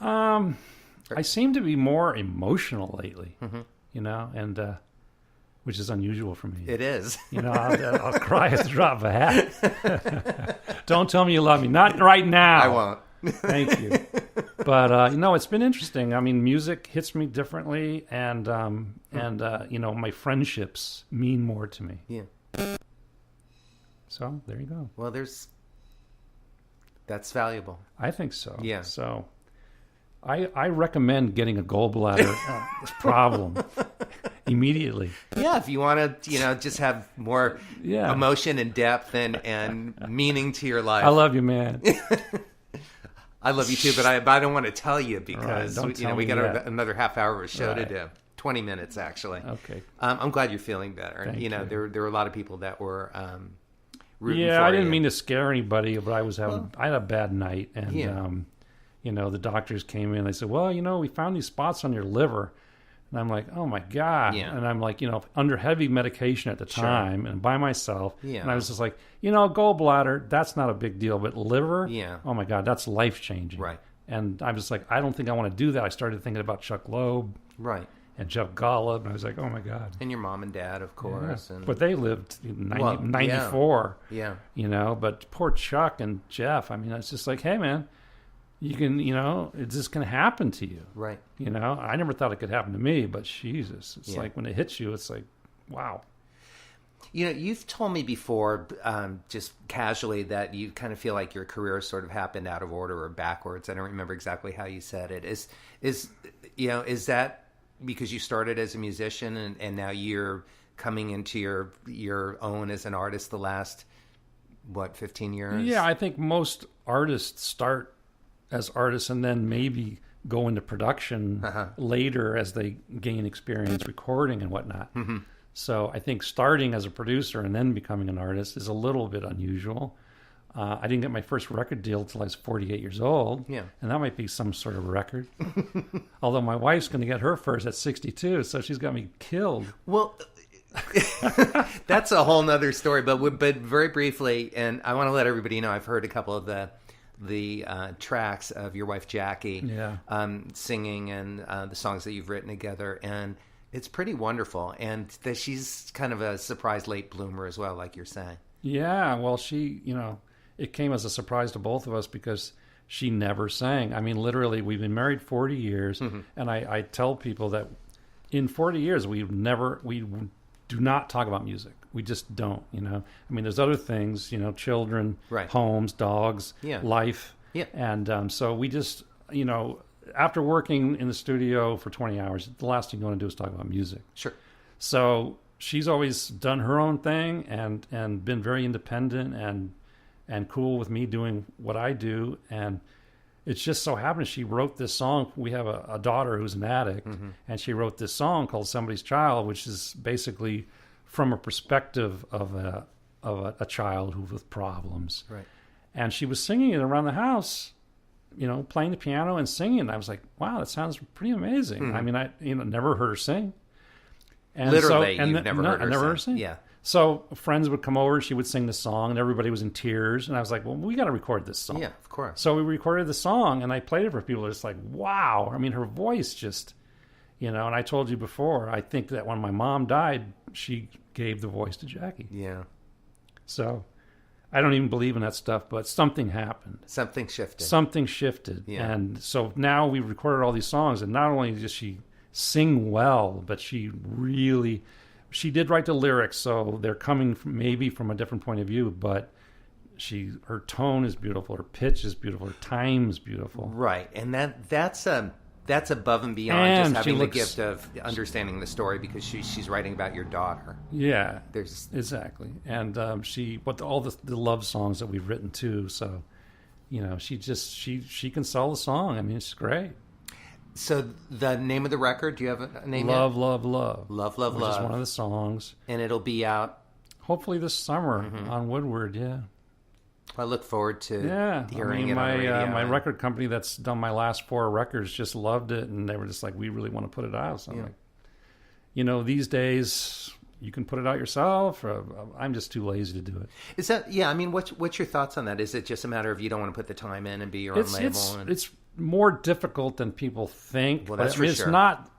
I seem to be more emotional lately, and which is unusual for me. It is. I'll cry at the drop of a hat. Don't tell me you love me. Not right now. I won't. Thank you. But, it's been interesting. I mean, music hits me differently, and my friendships mean more to me. Yeah. So, there you go. Well, that's valuable. I think so. Yeah. So, I recommend getting a gallbladder problem immediately. Yeah, if you want to, just have more emotion and depth and meaning to your life. I love you, man. I love you too, but I don't want to tell you because we got another half hour of a show to do. 20 minutes actually. Okay. I'm glad you're feeling better. Thank you. There were a lot of people that were rooting for you. Yeah, I didn't mean to scare anybody, but I had a bad night, and the doctors came in. They said, "Well, we found these spots on your liver." And I'm like, "Oh my God." Yeah. And I'm like, under heavy medication at the time and by myself. Yeah. And I was just like, gallbladder, that's not a big deal. But liver, oh my God, that's life changing. Right. And I was like, I don't think I want to do that. I started thinking about Chuck Loeb. Right. And Jeff Golub. And I was like, oh my God. And your mom and dad, of course. Yeah. But they lived 94. Yeah. But poor Chuck and Jeff, I mean, it's just like, hey man, you can, it's just going to happen to you. Right. I never thought it could happen to me, but Jesus, it's like when it hits you, it's like, wow. You've told me before, just casually, that you kind of feel like your career sort of happened out of order or backwards. I don't remember exactly how you said it. Is that because you started as a musician and now you're coming into your own as an artist the last, 15 years? Yeah, I think most artists start as artists and then maybe go into production later as they gain experience recording and whatnot. Mm-hmm. So I think starting as a producer and then becoming an artist is a little bit unusual. I didn't get my first record deal until I was 48 years old. Yeah. And that might be some sort of record. Although my wife's going to get her first at 62, so she's got me killed. Well, that's a whole nother story. But very briefly, and I want to let everybody know, I've heard a couple of the tracks of your wife Jackie singing and the songs that you've written together, and it's pretty wonderful. And that she's kind of a surprise late bloomer as well, like you're saying. Yeah, well, she, it came as a surprise to both of us because she never sang. I mean, literally, we've been married 40 years, and I tell people that in 40 years, we do not talk about music. We just don't, I mean, there's other things, children, homes, dogs, life. Yeah. And so we just, after working in the studio for 20 hours, the last thing you want to do is talk about music. Sure. So she's always done her own thing and been very independent and cool with me doing what I do. And it's just so happened she wrote this song. We have a daughter who's an addict, and she wrote this song called Somebody's Child, which is basically from a perspective of a child who with problems. Right. And she was singing it around the house, playing the piano and singing. And I was like, wow, that sounds pretty amazing. I mean, I never heard her sing. And literally, you've never heard her sing. Yeah. So friends would come over, she would sing the song, and everybody was in tears. And I was like, well, we got to record this song. Yeah, of course. So we recorded the song, and I played it for people. It's like, wow. I mean, her voice just, and I told you before, I think that when my mom died, she gave the voice to Jackie. Yeah. So I don't even believe in that stuff, but something happened. Something shifted. Something shifted. Yeah. And so now we recorded all these songs, and not only does she sing well, but she did write the lyrics, so they're coming from a different point of view, but her tone is beautiful, her pitch is beautiful, her time is beautiful. Right. And that's above and beyond and just having the gift of understanding the story, because she's writing about your daughter. Yeah. Exactly. And all the love songs that we've written too, so she can sell the song. I mean, it's great. So the name of the record, do you have a name? Love, Love, Love. Love, Love, which Love. Is one of the songs. And it'll be out? Hopefully this summer on Woodward, yeah. I look forward to hearing I mean, it on the radio. my record company that's done my last 4 records just loved it, and they were just like, we really want to put it out. So I'm like, you know, these days you can put it out yourself. Or, I'm just too lazy to do it. Is that, I mean, what's your thoughts on that? Is it just a matter of you don't want to put the time in and be your own label? It's more difficult than people think. Well, that's for it's sure. not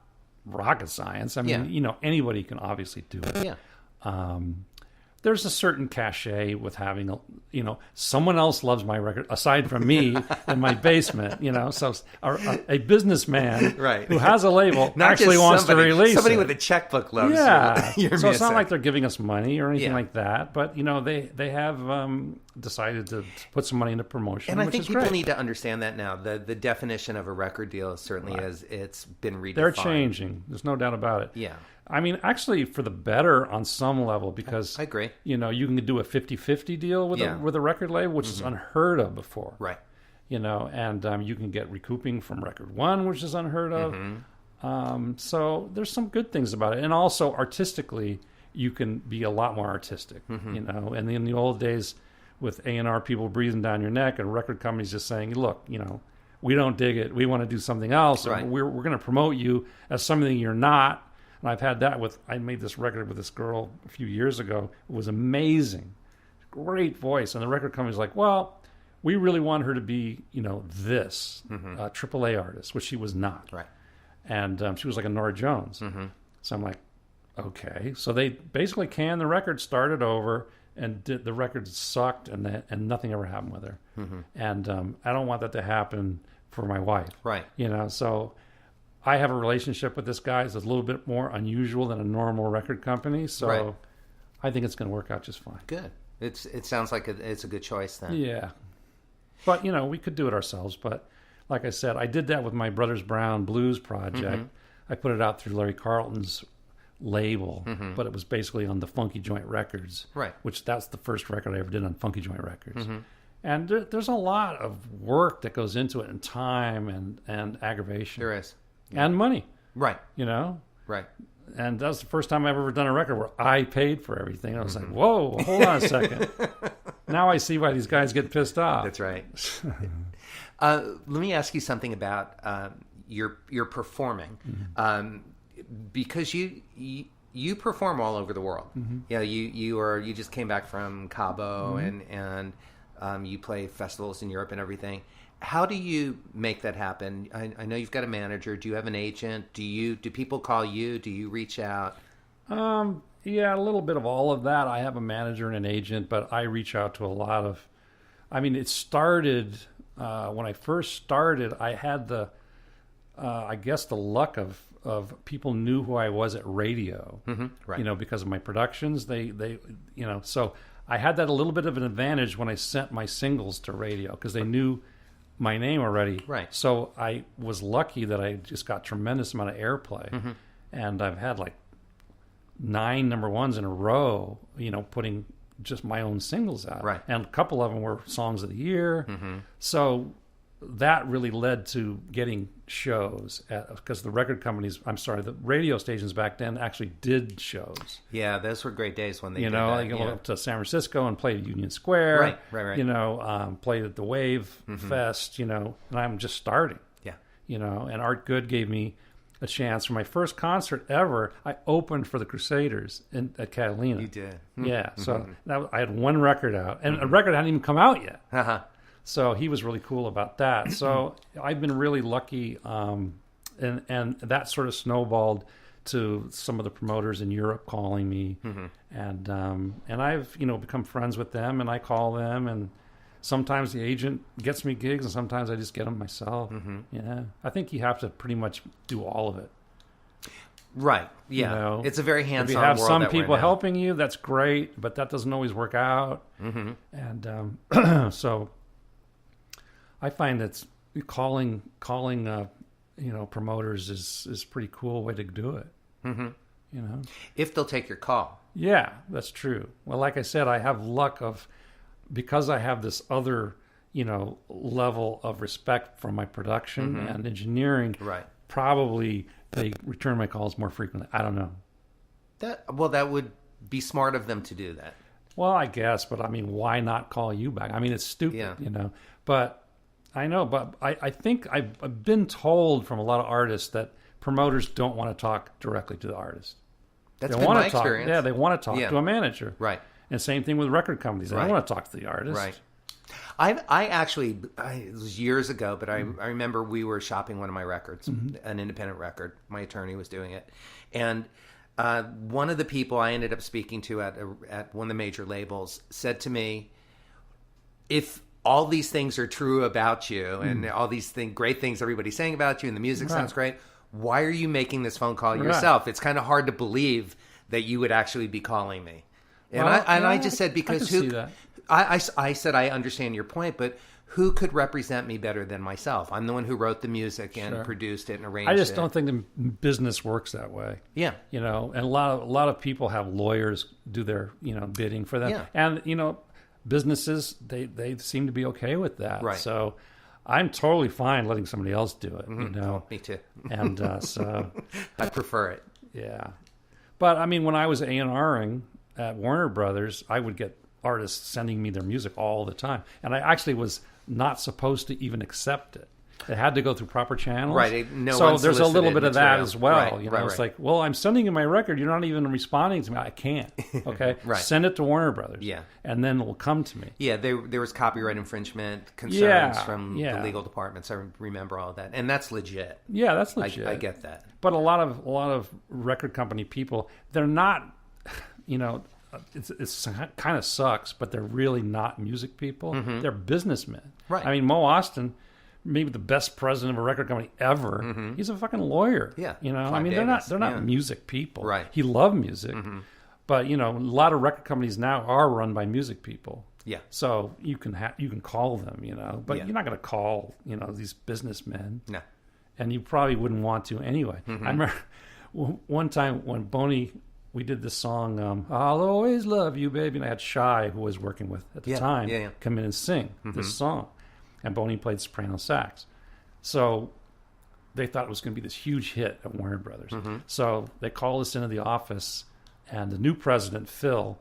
rocket science. I mean, you know, anybody can obviously do it. Yeah. There's a certain cachet with having, someone else loves my record aside from me in my basement, you know. So a businessman right. who has a label Not actually just wants to release somebody it. with a checkbook loves So your it's music. not like they're giving us money or anything Yeah. like that. But, you know, they have decided to put some money into promotion, And I which think is people great. need to understand that now. The definition of a record deal certainly it's been redefined. They're changing. There's no doubt about it. Yeah. I mean, actually, for the better on some level, because I agree. You know, you can do a 50-50 deal with a record label, which is unheard of before. Right. You know, and you can get recouping from record one, which is unheard of. So there's some good things about it, and also artistically, you can be a lot more artistic. You know, and in the old days, with A&R people breathing down your neck and record companies just saying, "Look, you know, we don't dig it. We want to do something else. Right. We're going to promote you as something you're not." And I've had that I made this record with this girl a few years ago. It was amazing. Great voice. And the record company's like, well, we really want her to be, you know, this AAA artist, which she was not. Right. And she was like a Nora Jones. So I'm like, okay. So they basically canned the record, started over, and the record sucked, and nothing ever happened with her. And I don't want that to happen for my wife. Right. You know, so I have a relationship with this guy that's a little bit more unusual than a normal record company, so I think it's going to work out just fine. Good. It sounds like it's a good choice then. Yeah. But, you know, we could do it ourselves. But like I said, I did that with my Brothers Brown Blues project. I put it out through Larry Carlton's label, but it was basically on the Funky Joint Records, which that's the first record I ever did on Funky Joint Records. And there's a lot of work that goes into it, and time and aggravation. There is. And money. Right. You know? Right. And that was the first time I've ever done a record where I paid for everything. I was like, whoa, hold on a second. Now I see why these guys get pissed off. That's right. Let me ask you something about your performing. Because you perform all over the world. You know, you just came back from Cabo and you play festivals in Europe and everything. How do you make that happen? I know you've got a manager. Do you have an agent? Do people call you? Do you reach out? Yeah, a little bit of all of that. I have a manager and an agent, but I reach out to a lot of. I mean, it started when I first started. I had I guess the luck of people knew who I was at radio. Right. You know, because of my productions. They you know, so I had that a little bit of an advantage when I sent my singles to radio because they knew my name already. Right. So I was lucky that I just got tremendous amount of airplay. And I've had like 9 number ones in a row, you know, putting just my own singles out. Right. And a couple of them were songs of the year. So that really led to getting shows because the radio stations back then actually did shows. Yeah, those were great days when they did know, that. I go up to San Francisco and played at Union Square. Right. You know, played at the Wave Fest, you know, and I'm just starting. Yeah. You know, and Art Good gave me a chance for my first concert ever. I opened for the Crusaders at Catalina. You did. Yeah. So I had one record out, and a record hadn't even come out yet. So he was really cool about that. So I've been really lucky, and that sort of snowballed to some of the promoters in Europe calling me, and I've become friends with them, and I call them, and sometimes the agent gets me gigs, and sometimes I just get them myself. Yeah, I think you have to pretty much do all of it. Right. Yeah. You know, it's a very hands-on world. If you have world some that we're people in now. helping you, that's great, but that doesn't always work out. And so I find that calling promoters is pretty cool way to do it. You know, if they'll take your call. Yeah, that's true. Well, like I said, I have luck because I have this other level of respect from my production and engineering. Right. Probably they return my calls more frequently. I don't know. That would be smart of them to do that. Well, I guess, but I mean, why not call you back? I mean, it's stupid, you know. But I know, but I think I've been told from a lot of artists that promoters don't want to talk directly to the artist. That's been my experience. Yeah, they want to talk to a manager. Right. And same thing with record companies. They don't want to talk to the artist. Right. It was years ago, but I remember we were shopping one of my records, an independent record. My attorney was doing it. And one of the people I ended up speaking to at one of the major labels said to me, if all these things are true about you and all these great things everybody's saying about you and the music sounds great, why are you making this phone call yourself? It's kind of hard to believe that you would actually be calling me. And I just said, because I said, I understand your point, but who could represent me better than myself? I'm the one who wrote the music and produced it and arranged it. I just don't think the business works that way. Yeah. You know, and a lot of people have lawyers do their, bidding for them. Yeah. And, businesses, they seem to be okay with that. Right. So I'm totally fine letting somebody else do it, Me too. And so... I prefer it. Yeah. But, I mean, when I was A&Ring at Warner Brothers, I would get artists sending me their music all the time. And I actually was not supposed to even accept it. It had to go through proper channels. Right. So there's a little bit of that as well. Right. It's like, well, I'm sending you my record. You're not even responding to me. I can't. Okay. Right. Send it to Warner Brothers. Yeah. And then it will come to me. Yeah. There was copyright infringement concerns from the legal departments. I remember all of that. And that's legit. Yeah, that's legit. I get that. But a lot of record company people, they're not, it's kind of sucks, but they're really not music people. They're businessmen. Right. I mean, Mo Austin, maybe the best president of a record company ever. He's a fucking lawyer. Yeah. I mean, they're not music people. Right. He loved music. But, a lot of record companies now are run by music people. Yeah. So you can call them, but you're not going to call, these businessmen. No. And you probably wouldn't want to anyway. I remember one time when Boney, we did this song, I'll Always Love You, Baby. And I had Shy, who I was working with at the time, come in and sing this song. And Boney played soprano sax. So they thought it was going to be this huge hit at Warner Brothers. So they called us into the office, and the new president, Phil,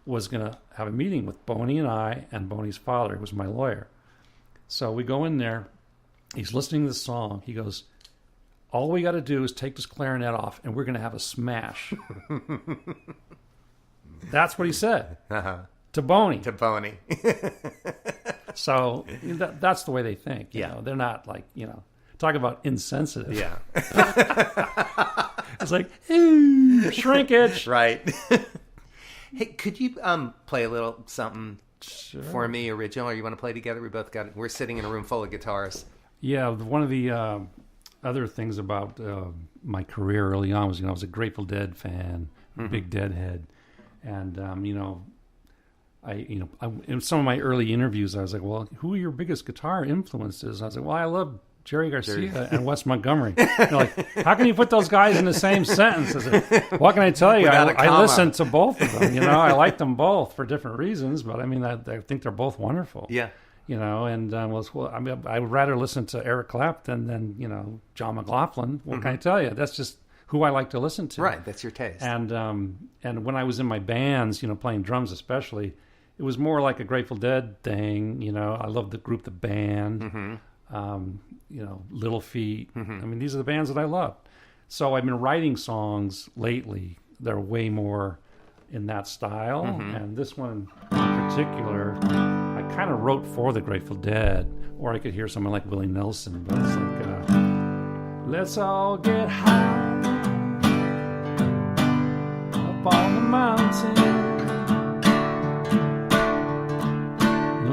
was going to have a meeting with Boney and I and Boney's father, who was my lawyer. So we go in there. He's listening to the song. He goes, all we got to do is take this clarinet off, and we're going to have a smash. That's what he said to Boney. So that's the way they think. You know? They're not like, talk about insensitive. Yeah. It's like, ooh, shrinkage. Right. Hey, could you play a little something for me, original, or you want to play together? We're sitting in a room full of guitars. Yeah, one of the other things about my career early on was, I was a Grateful Dead fan, big Deadhead, and in some of my early interviews, I was like, well, who are your biggest guitar influences? I was like, well, I love Jerry Garcia and Wes Montgomery. They're like, how can you put those guys in the same sentence? I said, what can I tell you? I listened to both of them. I like them both for different reasons, but I mean, I think they're both wonderful. Yeah. And I would rather listen to Eric Clapton than, John McLaughlin. What can I tell you? That's just who I like to listen to. Right. That's your taste. And when I was in my bands, playing drums especially, it was more like a Grateful Dead thing. I loved the group, The Band, Little Feat. I mean, these are the bands that I love. So I've been writing songs lately that are way more in that style. And this one in particular, I kind of wrote for the Grateful Dead, or I could hear someone like Willie Nelson, but it's like, let's all get high up on the mountain.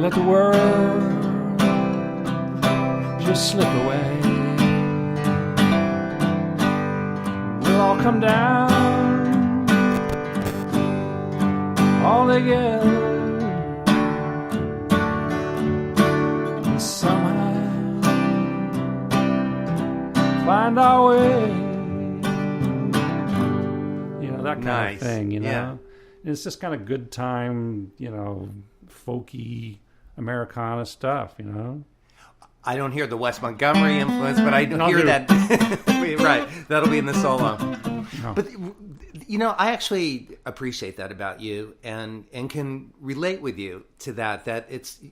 Let the world just slip away. We'll all come down all together and somehow find our way. That kind of thing, Yeah. It's just kind of good time, folky Americana stuff, I don't hear the Wes Montgomery influence, but I I'll hear do. that. Right, that'll be in the solo. No. But I actually appreciate that about you, and can relate with you to that. That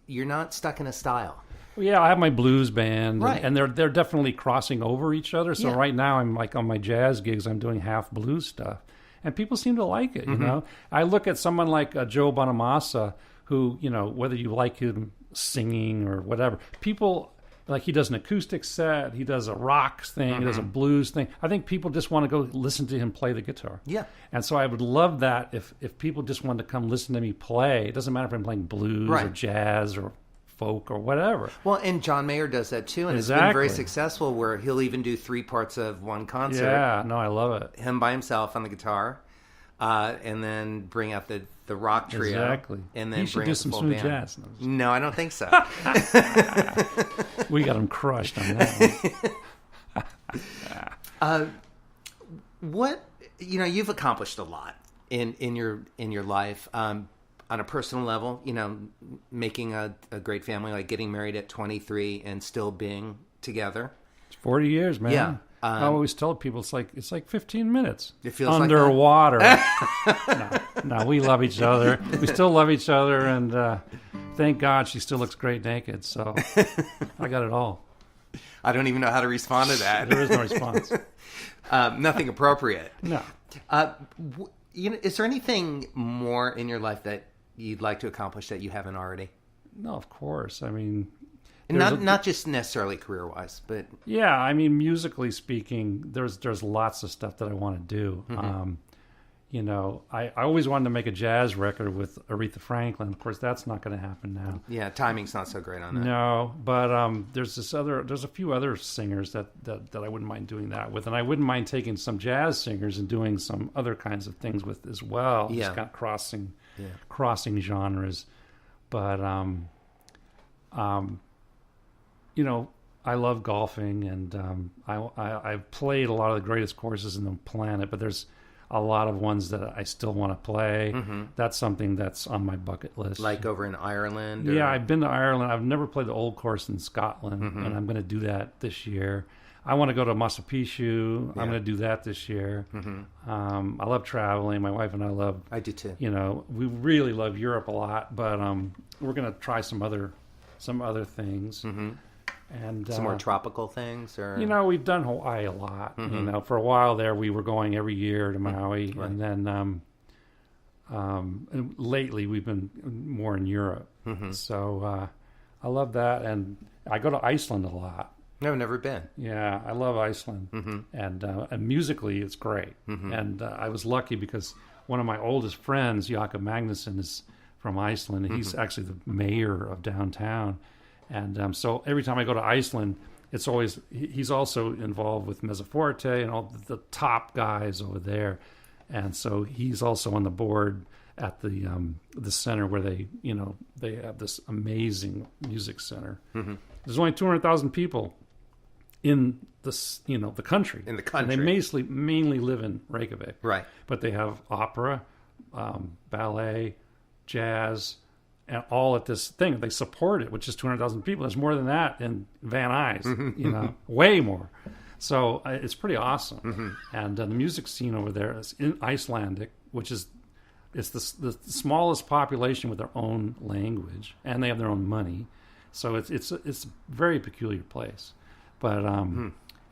you're not stuck in a style. Yeah, I have my blues band, Right. and they're definitely crossing over each other. So Yeah. right now, I'm like on my jazz gigs, I'm doing half blues stuff, and people seem to like it. You know, I look at someone like Joe Bonamassa, who, whether you like him singing or whatever, people like, he does an acoustic set, he does a rock thing, he does a blues thing. I think people just want to go listen to him play the guitar. Yeah. And so I would love that if people just wanted to come listen to me play. It doesn't matter if I'm playing blues or Right. jazz or folk or whatever. Well, and John Mayer does that too, and it's been Exactly. very successful. Where he'll even do 3 parts of one concert. Yeah, no, I love it. Him by himself on the guitar, and then bring out the rock trio. Exactly. And then You should bring do out the some full smooth band. jazz. No, I don't think so. We got him crushed on that one. What you've accomplished a lot in your life, on a personal level. Making a great family, like getting married at 23 and still being together. It's 40 years, man. Yeah. I always tell people it's like 15 minutes. It feels like underwater. No, we love each other. We still love each other, and thank God she still looks great naked. So I got it all. I don't even know how to respond to that. There is no response. Nothing appropriate. No. Is there anything more in your life that you'd like to accomplish that you haven't already? No, of course. I mean, Not just necessarily career-wise, but yeah. I mean, musically speaking, there's lots of stuff that I want to do. I always wanted to make a jazz record with Aretha Franklin. Of course, that's not going to happen now. yeah, timing's not so great on that. No, but there's a few other singers that I wouldn't mind doing that with, and I wouldn't mind taking some jazz singers and doing some other kinds of things with as well. Yeah. Just kind of crossing genres. But I love golfing, and I've played a lot of the greatest courses in the planet, but there's a lot of ones that I still want to play. That's something that's on my bucket list. Like over in Ireland? Or... Yeah, I've been to Ireland. I've never played the old course in Scotland, and I'm going to do that this year. I want to go to Machu Picchu. Yeah. I'm going to do that this year. I love traveling. My wife and I love... I do too. We really love Europe a lot, but we're going to try some other things. And Some more tropical things? Or we've done Hawaii a lot. For a while there, we were going every year to Maui, Right. and then and lately we've been more in Europe. So I love that, and I go to Iceland a lot. No, never been. Yeah, I love Iceland, and musically it's great. And I was lucky because one of my oldest friends, Jakob Magnusson, is from Iceland, and he's actually the mayor of downtown. And so every time I go to Iceland, it's always, he's also involved with Mezzoforte and all the top guys over there. And so he's also on the board at the center where they have this amazing music center. There's only 200,000 people in this, the country. In the country. And they mainly live in Reykjavik. Right. But they have opera, ballet, jazz, and all at this thing. They support it, which is 200,000 people. There's more than that in Van Nuys, way more. So it's pretty awesome. And the music scene over there is in Icelandic, which is it's the smallest population with their own language, and they have their own money. So it's a very peculiar place. But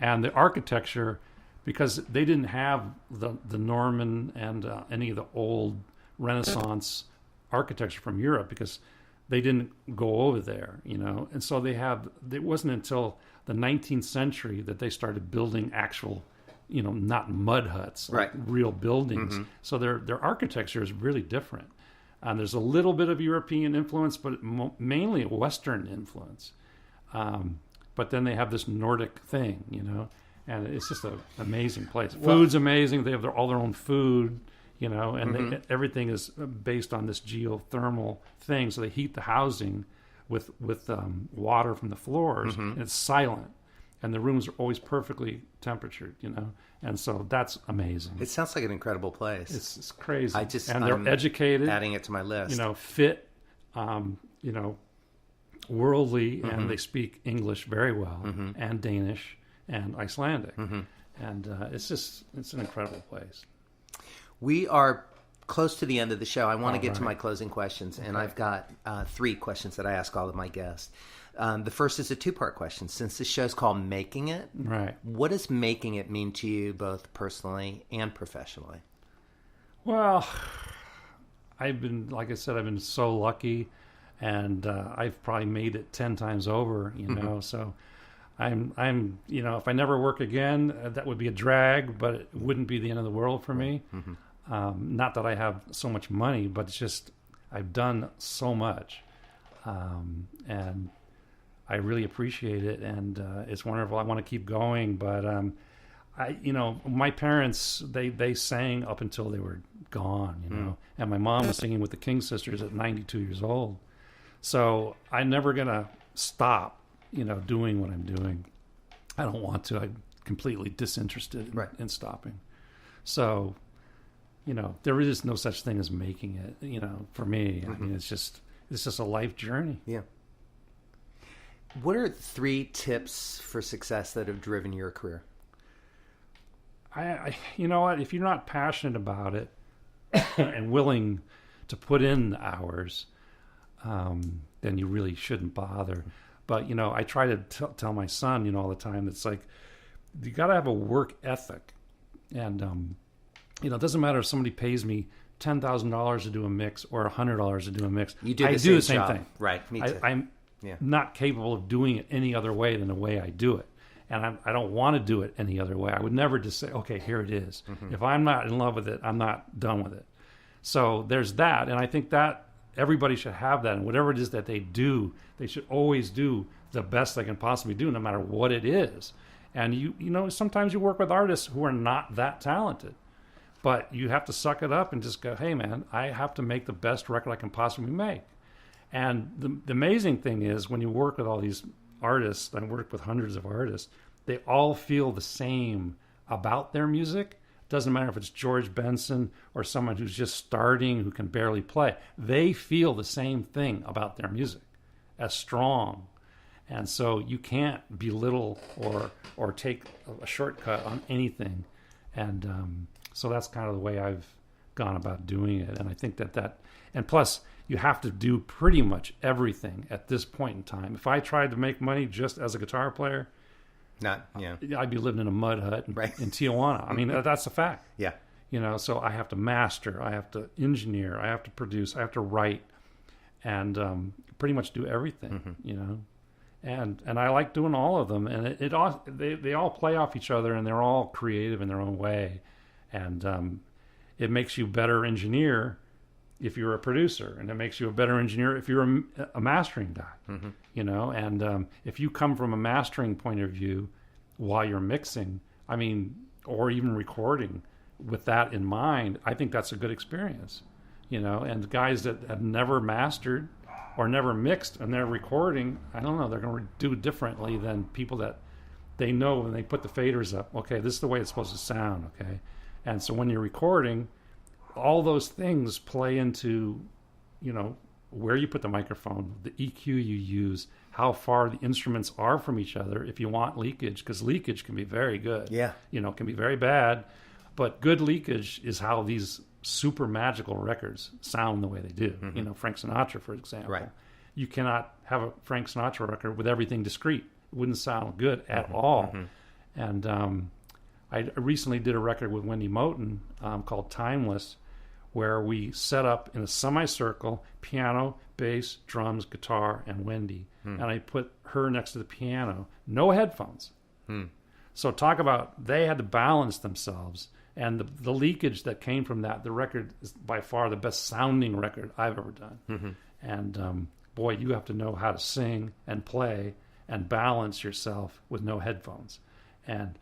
and the architecture, because they didn't have the Norman and any of the old Renaissance architecture from Europe, because they didn't go over there, and so it wasn't until the 19th century that they started building actual, not mud huts, like real buildings. So their architecture is really different, and there's a little bit of European influence, but mainly a Western influence. But then they have this Nordic thing, and it's just an amazing place. Food's amazing. They have all their own food. And everything is based on this geothermal thing. So they heat the housing with water from the floors, and it's silent. And the rooms are always perfectly temperatured, And so that's amazing. It sounds like an incredible place. It's crazy. I'm they're educated. Adding it to my list. Fit. worldly, and they speak English very well, and Danish and Icelandic. And it's an incredible place. We are close to the end of the show. I want to get to right. my closing questions, and I've got 3 questions that I ask all of my guests. The first is a 2-part question. Since this show's called Making It, Right. what does making it mean to you both personally and professionally? Well, like I said, I've been so lucky, and I've probably made it 10 times over, you know, so I'm, you know, if I never work again, that would be a drag, but it wouldn't be the end of the world for me. Not that I have so much money, but it's just, I've done so much. And I really appreciate it, and it's wonderful. I want to keep going, but you know, my parents, they sang up until they were gone, you know, and my mom was singing with the King Sisters at 92 years old. So I'm never going to stop, you know, doing what I'm doing. I don't want to. I'm completely disinterested in stopping. So, you know, there is no such thing as making it, you know, for me. I mean, it's just a life journey. Yeah. What are 3 tips for success that have driven your career? You know what? If you're not passionate about it and willing to put in the hours, then you really shouldn't bother. But, you know, I try to tell my son, you know, all the time, it's like, you got to have a work ethic. And, you know, it doesn't matter if somebody pays me $10,000 to do a mix or $100 to do a mix. You do the same job. thing. Right, me too. I'm not capable of doing it any other way than the way I do it. And I don't want to do it any other way. I would never just say, okay, here it is. If I'm not in love with it, I'm not done with it. So there's that. And I think that everybody should have that. And whatever it is that they do, they should always do the best they can possibly do, no matter what it is. And you know, sometimes you work with artists who are not that talented. But you have to suck it up and just go, hey, man, I have to make the best record I can possibly make. And the amazing thing is, when you work with all these artists, I work with hundreds of artists, they all feel the same about their music. Doesn't matter if it's George Benson or someone who's just starting, who can barely play. They feel the same thing about their music, as strong. And so you can't belittle or take a shortcut on anything. And so that's kind of the way I've gone about doing it. And I think that and plus, you have to do pretty much everything at this point in time. If I tried to make money just as a guitar player, I'd be living in a mud hut in Tijuana. I mean, that's a fact. Yeah. You know, so I have to master, I have to engineer, I have to produce, I have to write, and pretty much do everything, you know. And I like doing all of them, and they all play off each other, and they're all creative in their own way. And it makes you a better engineer if you're a producer, and it makes you a better engineer if you're a mastering guy, you know. And if you come from a mastering point of view while you're mixing, I mean, or even recording with that in mind, I think that's a good experience, you know. And guys that have never mastered or never mixed and they're recording, I don't know, they're going to do differently than people that they know when they put the faders up. Okay, this is the way it's supposed to sound, okay? And so when you're recording, all those things play into, you know, where you put the microphone, the EQ you use, how far the instruments are from each other if you want leakage, because leakage can be very good. Yeah. You know, it can be very bad, but good leakage is how these super magical records sound the way they do. You know, Frank Sinatra, for example. Right. You cannot have a Frank Sinatra record with everything discrete. It wouldn't sound good at all. And I recently did a record with Wendy Moten called Timeless, where we set up in a semicircle, piano, bass, drums, guitar, and Wendy. And I put her next to the piano, no headphones. So talk about, they had to balance themselves. And the leakage that came from that, the record is by far the best sounding record I've ever done. And boy, you have to know how to sing and play and balance yourself with no headphones. And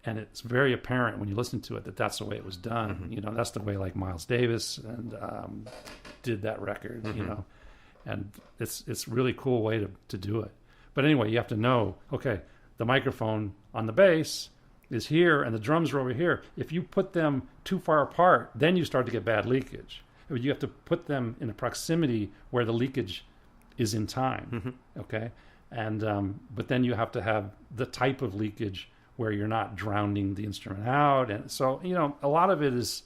it's very apparent when you listen to it that that's the way it was done. You know, that's the way like Miles Davis and did that record, you know. And it's really cool way to do it. But anyway, you have to know, okay, the microphone on the bass is here and the drums are over here. If you put them too far apart, then you start to get bad leakage. You have to put them in a proximity where the leakage is in time. Okay. And, but then you have to have the type of leakage where you're not drowning the instrument out. And so, a lot of it is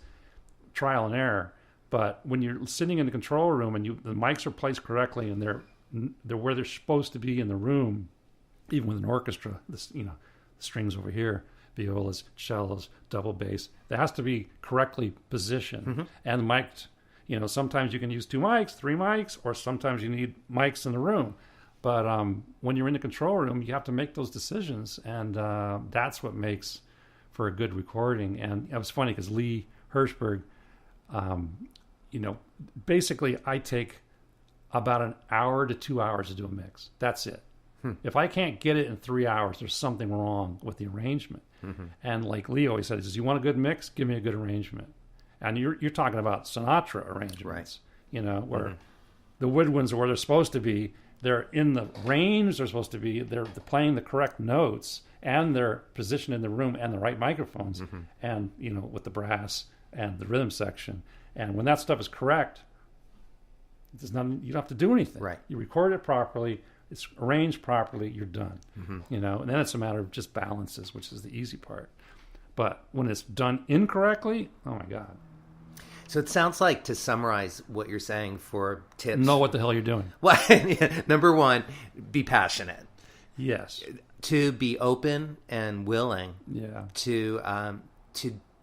trial and error. But when you're sitting in the control room and the mics are placed correctly and they're where they're supposed to be in the room, even with an orchestra, the strings over here, violas, cellos, double bass, that has to be correctly positioned. And the mic, sometimes you can use 2 mics, 3 mics, or sometimes you need mics in the room. But when you're in the control room, you have to make those decisions, and that's what makes for a good recording. And it was funny because Lee Hirschberg, basically I take about an hour to 2 hours to do a mix. That's it. If I can't get it in 3 hours, there's something wrong with the arrangement. And like Lee always said, he says, "You want a good mix? Give me a good arrangement." And you're talking about Sinatra arrangements, where the woodwinds are where they're supposed to be. They're in the range they're supposed to be. They're playing the correct notes, and they're positioned in the room and the right microphones, and with the brass and the rhythm section. And when that stuff is correct, you don't have to do anything. Right. You record it properly. It's arranged properly. You're done. And then it's a matter of just balances, which is the easy part. But when it's done incorrectly, oh my God. So it sounds like, to summarize what you're saying for tips. Know what the hell you're doing. Well, number 1, be passionate. Yes. 2, be open and willing. Yeah. To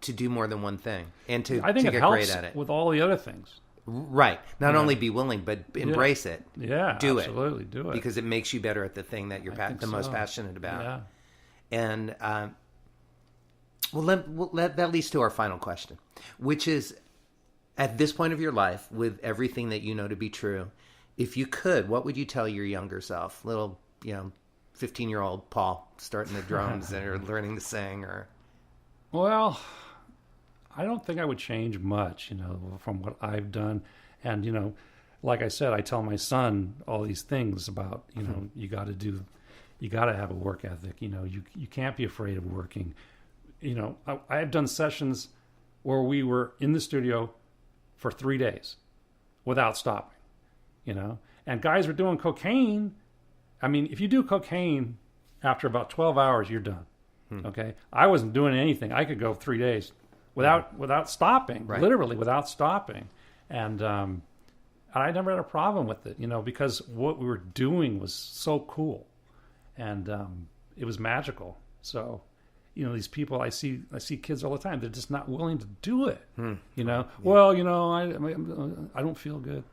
do more than one thing, and to I think to it get helps great at it. with all the other things. Right. Not only be willing, but embrace it. Yeah. Do absolutely. Do it. Because it makes you better at the thing that you're the most passionate about. Yeah. And that leads to our final question, which is, at this point of your life, with everything that you know to be true, if you could, what would you tell your younger self? Little, 15-year-old Paul starting the drums or learning to sing, or... Well, I don't think I would change much, from what I've done. And, like I said, I tell my son all these things about, you got to have a work ethic. You can't be afraid of working. I've done sessions where we were in the studio for 3 days without stopping, and guys were doing cocaine. I mean, if you do cocaine after about 12 hours, you're done. Okay. I wasn't doing anything. I could go 3 days without stopping, literally without stopping. And I never had a problem with it, because what we were doing was so cool, and it was magical. So, these people, I see kids all the time. They're just not willing to do it. Well, I don't feel good,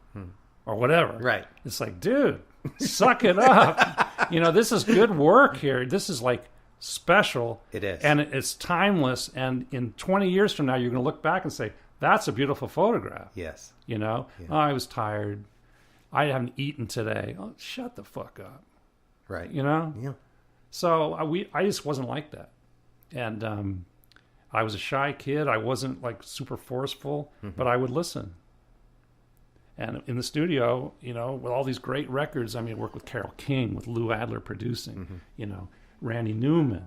or whatever. Right. It's like, dude, suck it up. This is good work here. This is like special. It is. And it's timeless. And in 20 years from now, you're going to look back and say, that's a beautiful photograph. Yes. Oh, I was tired. I haven't eaten today. Oh, shut the fuck up. Right. Yeah. So I just wasn't like that. And I was a shy kid. I wasn't like super forceful, but I would listen. And in the studio, with all these great records, I worked with Carole King, with Lou Adler producing, Randy Newman,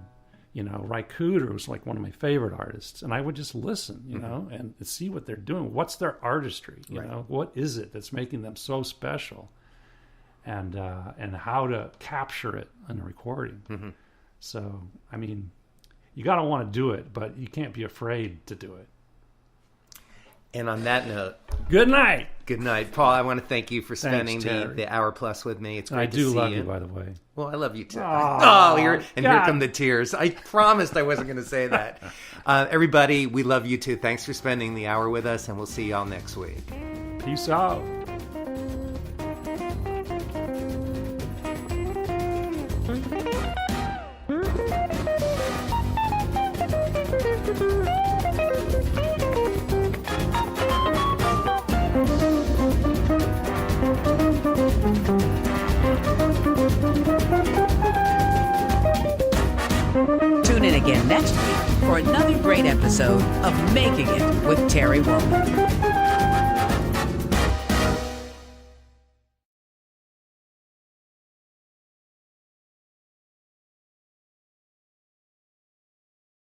Ry Cooder was like one of my favorite artists. And I would just listen, and see what they're doing. What's their artistry? What is it that's making them so special? And how to capture it in a recording. So, you got to want to do it, but you can't be afraid to do it. And on that note, good night. Good night, Paul. I want to thank you for spending the hour plus with me. It's great to see you. I do love you, by the way. Well, I love you too. Oh, here come the tears. I promised I wasn't going to say that. Everybody, we love you too. Thanks for spending the hour with us, and we'll see y'all next week. Peace out. Tune in again next week for another great episode of Making It with Terry Whalum.